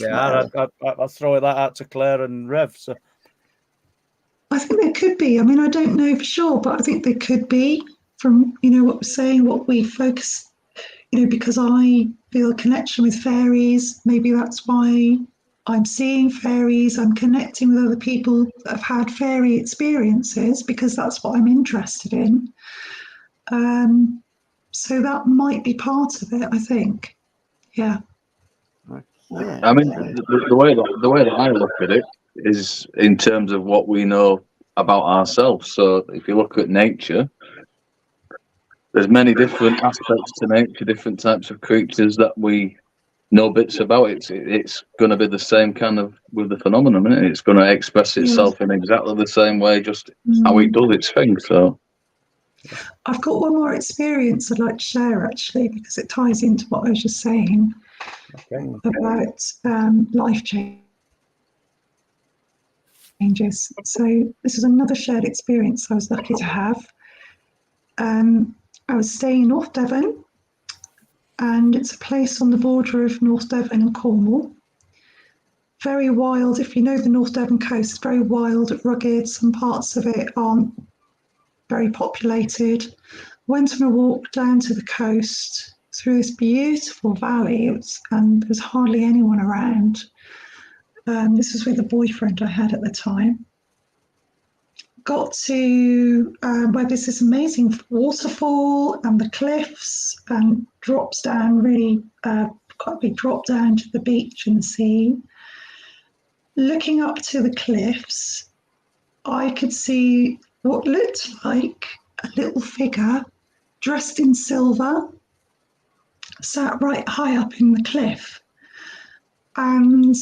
I'll throw that out to Claire and Rev. So I think there could be. I mean, I don't know for sure, but I think there could be from what we're saying, what we focus. Because I feel a connection with fairies. Maybe that's why I'm seeing fairies. I'm connecting with other people that have had fairy experiences, because that's what I'm interested in. So that might be part of it, I think. Yeah. I mean, the way that I look at it is in terms of what we know about ourselves. So if you look at nature, there's many different aspects to nature, different types of creatures that we know bits about. It's going to be the same kind of with the phenomenon, isn't it? It's going to express itself in exactly the same way, just how it does its thing. So I've got one more experience I'd like to share, actually, because it ties into what I was just saying about life changes. So this is another shared experience I was lucky to have. I was staying in North Devon, and it's a place on the border of North Devon and Cornwall. Very wild. If you know the North Devon coast, it's very wild, rugged. Some parts of it aren't very populated. Went on a walk down to the coast through this beautiful valley, and there was hardly anyone around. This was with a boyfriend I had at the time. got to where there's this amazing waterfall and the cliffs, and drops down really quite a big drop down to the beach and the sea. Looking up to the cliffs, I could see what looked like a little figure dressed in silver, sat right high up in the cliff. And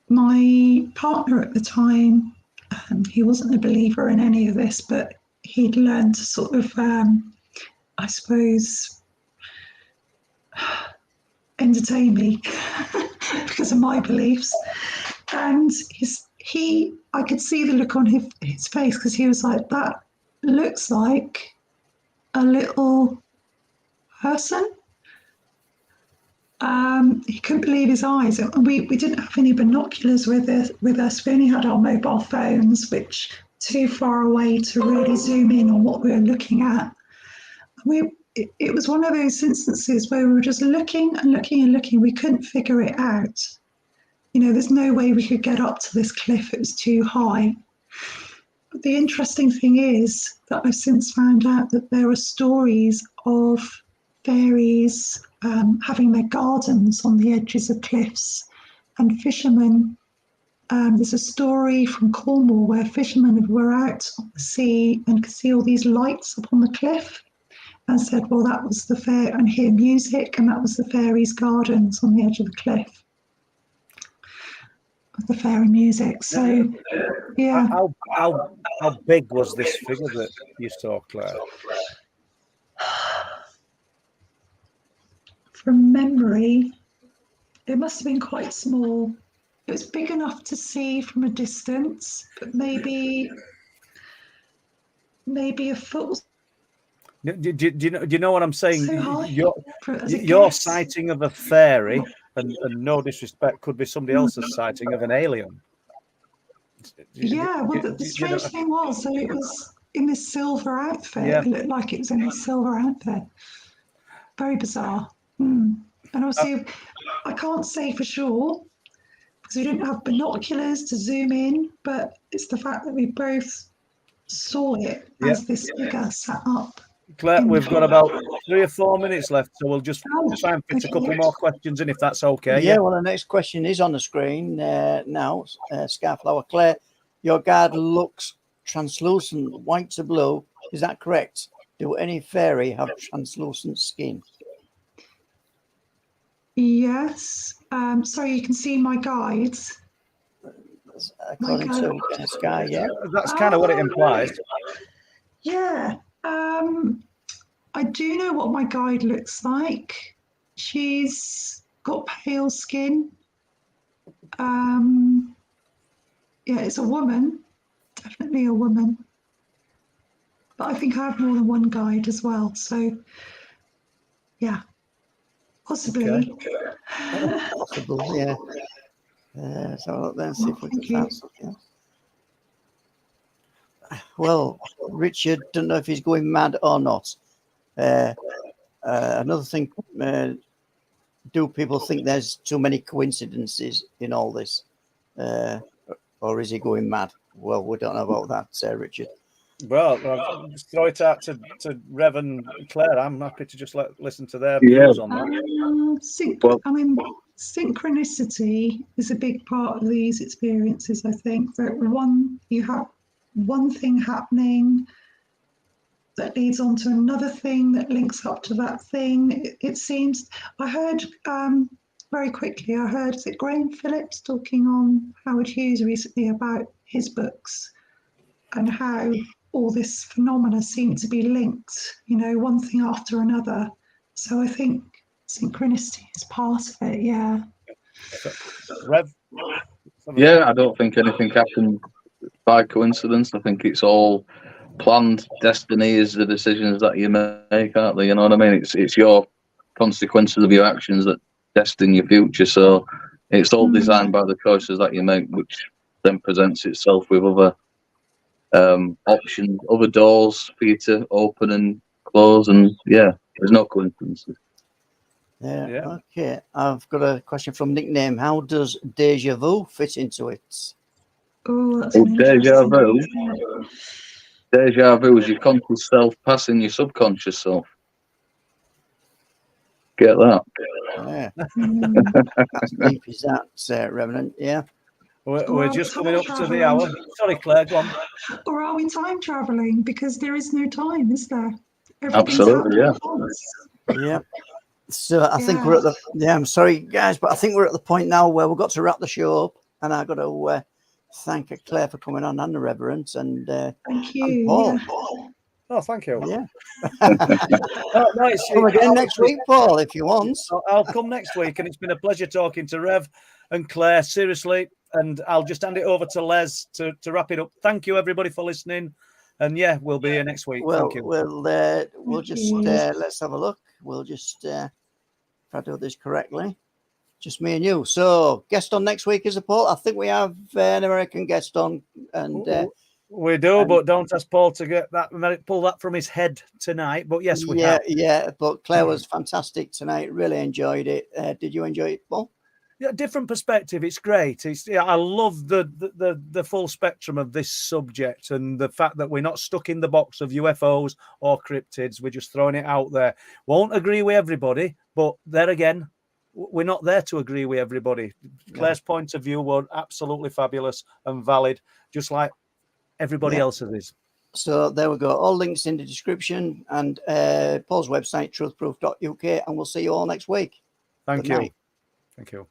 my partner at the time, he wasn't a believer in any of this, but he'd learned to sort of, I suppose, entertain me because of my beliefs. And I could see the look on his face, because he was like, that looks like a little person. He couldn't believe his eyes. And we didn't have any binoculars with us. We only had our mobile phones, which too far away to really zoom in on what we were looking at. It was one of those instances where we were just looking and looking and looking. We couldn't figure it out. You know, there's no way we could get up to this cliff. It was too high. But the interesting thing is that I've since found out that there are stories of fairies having their gardens on the edges of cliffs, and fishermen. There's a story from Cornwall where fishermen were out on the sea and could see all these lights up on the cliff, and said, well, that was the fair, and hear music, and that was the fairies' gardens on the edge of the cliff. The fairy music. So, yeah. How big was this figure that you saw, Claire? From memory, it must have been quite small. It was big enough to see from a distance, but maybe a foot. Do you know what I'm saying? So high, your sighting of a fairy, and no disrespect, could be somebody else's sighting of an alien. Yeah, well, the strange thing was, so it was in this silver outfit. Yeah. It looked like it was in this silver outfit. Very bizarre. And obviously, I can't say for sure because we didn't have binoculars to zoom in, but it's the fact that we both saw it as this figure sat up. Claire, we've got about 3 or 4 minutes left, so we'll just try and fit a couple more questions in, if that's okay. Yeah, well, the next question is on the screen now. Scarflower. Claire, your guard looks translucent, white to blue. Is that correct? Do any fairy have translucent skin? Yes. So you can see my guides. According to Sky, yeah. That's kind of what it implies. Yeah. I do know what my guide looks like. She's got pale skin. Yeah, it's a woman. Definitely a woman. But I think I have more than one guide as well. So, yeah. Possibly. Okay. Possible, yeah. So let's see if we can find something. Well, Richard, don't know if he's going mad or not. Another thing, do people think there's too many coincidences in all this? Or is he going mad? Well, we don't know about that, Richard. Well, I'll just throw it out to Rev and Claire. I'm happy to just listen to their views on that. I mean, synchronicity is a big part of these experiences, I think. That you have one thing happening that leads on to another thing that links up to that thing. It seems, I heard very quickly, is it Graham Phillips talking on Howard Hughes recently about his books and how all this phenomena seem to be linked, one thing after another. So I think synchronicity is part of it, yeah. Rev? Yeah, I don't think anything happened by coincidence. I think it's all planned. Destiny is the decisions that you make, aren't they? You know what I mean? It's your consequences of your actions that destine your future. So it's all designed by the choices that you make, which then presents itself with other options, other doors for you to open and close. And yeah, there's no coincidences. Yeah. Okay. I've got a question from Nickname. How does deja vu fit into it? Oh, that's Oh, an deja interesting vu. one, isn't it? Deja vu is your conscious self passing your subconscious self. Get that? Yeah, Mm. that's deep as that, Revenant. Yeah. We're just coming up to the hour. Sorry, Claire, go on. Or are we time traveling? Because there is no time, is there? Everything's Absolutely, happening yeah. at once. Yeah. So I think Yeah. we're at the, I'm sorry guys, but I think we're at the point now where we've got to wrap the show up, and I've got to thank Claire for coming on and the Reverend and Thank you. Paul. Yeah. Oh, thank you. Yeah. No, Come again next week, Paul, if you want. I'll come next week, and it's been a pleasure talking to Rev and Claire, seriously. And I'll just hand it over to Les to wrap it up. Thank you, everybody, for listening. And yeah, we'll be here next week. Well, Thank you. we'll just you. let's have a look. We'll just if I do this correctly, just me and you. So guest on next week is a Paul. I think we have an American guest on, and We do, but don't ask Paul to get that, pull that from his head tonight. But yes, we have. Yeah. But Claire was fantastic tonight. Really enjoyed it. Did you enjoy it, Paul? Yeah, different perspective. It's great. I love the full spectrum of this subject, and the fact that we're not stuck in the box of UFOs or cryptids. We're just throwing it out there. Won't agree with everybody, but there again, we're not there to agree with everybody. Claire's point of view was absolutely fabulous and valid, just like everybody else's is. So there we go. All links in the description, and Paul's website, truthproof.uk, and we'll see you all next week. Thank Good you. night. Thank you.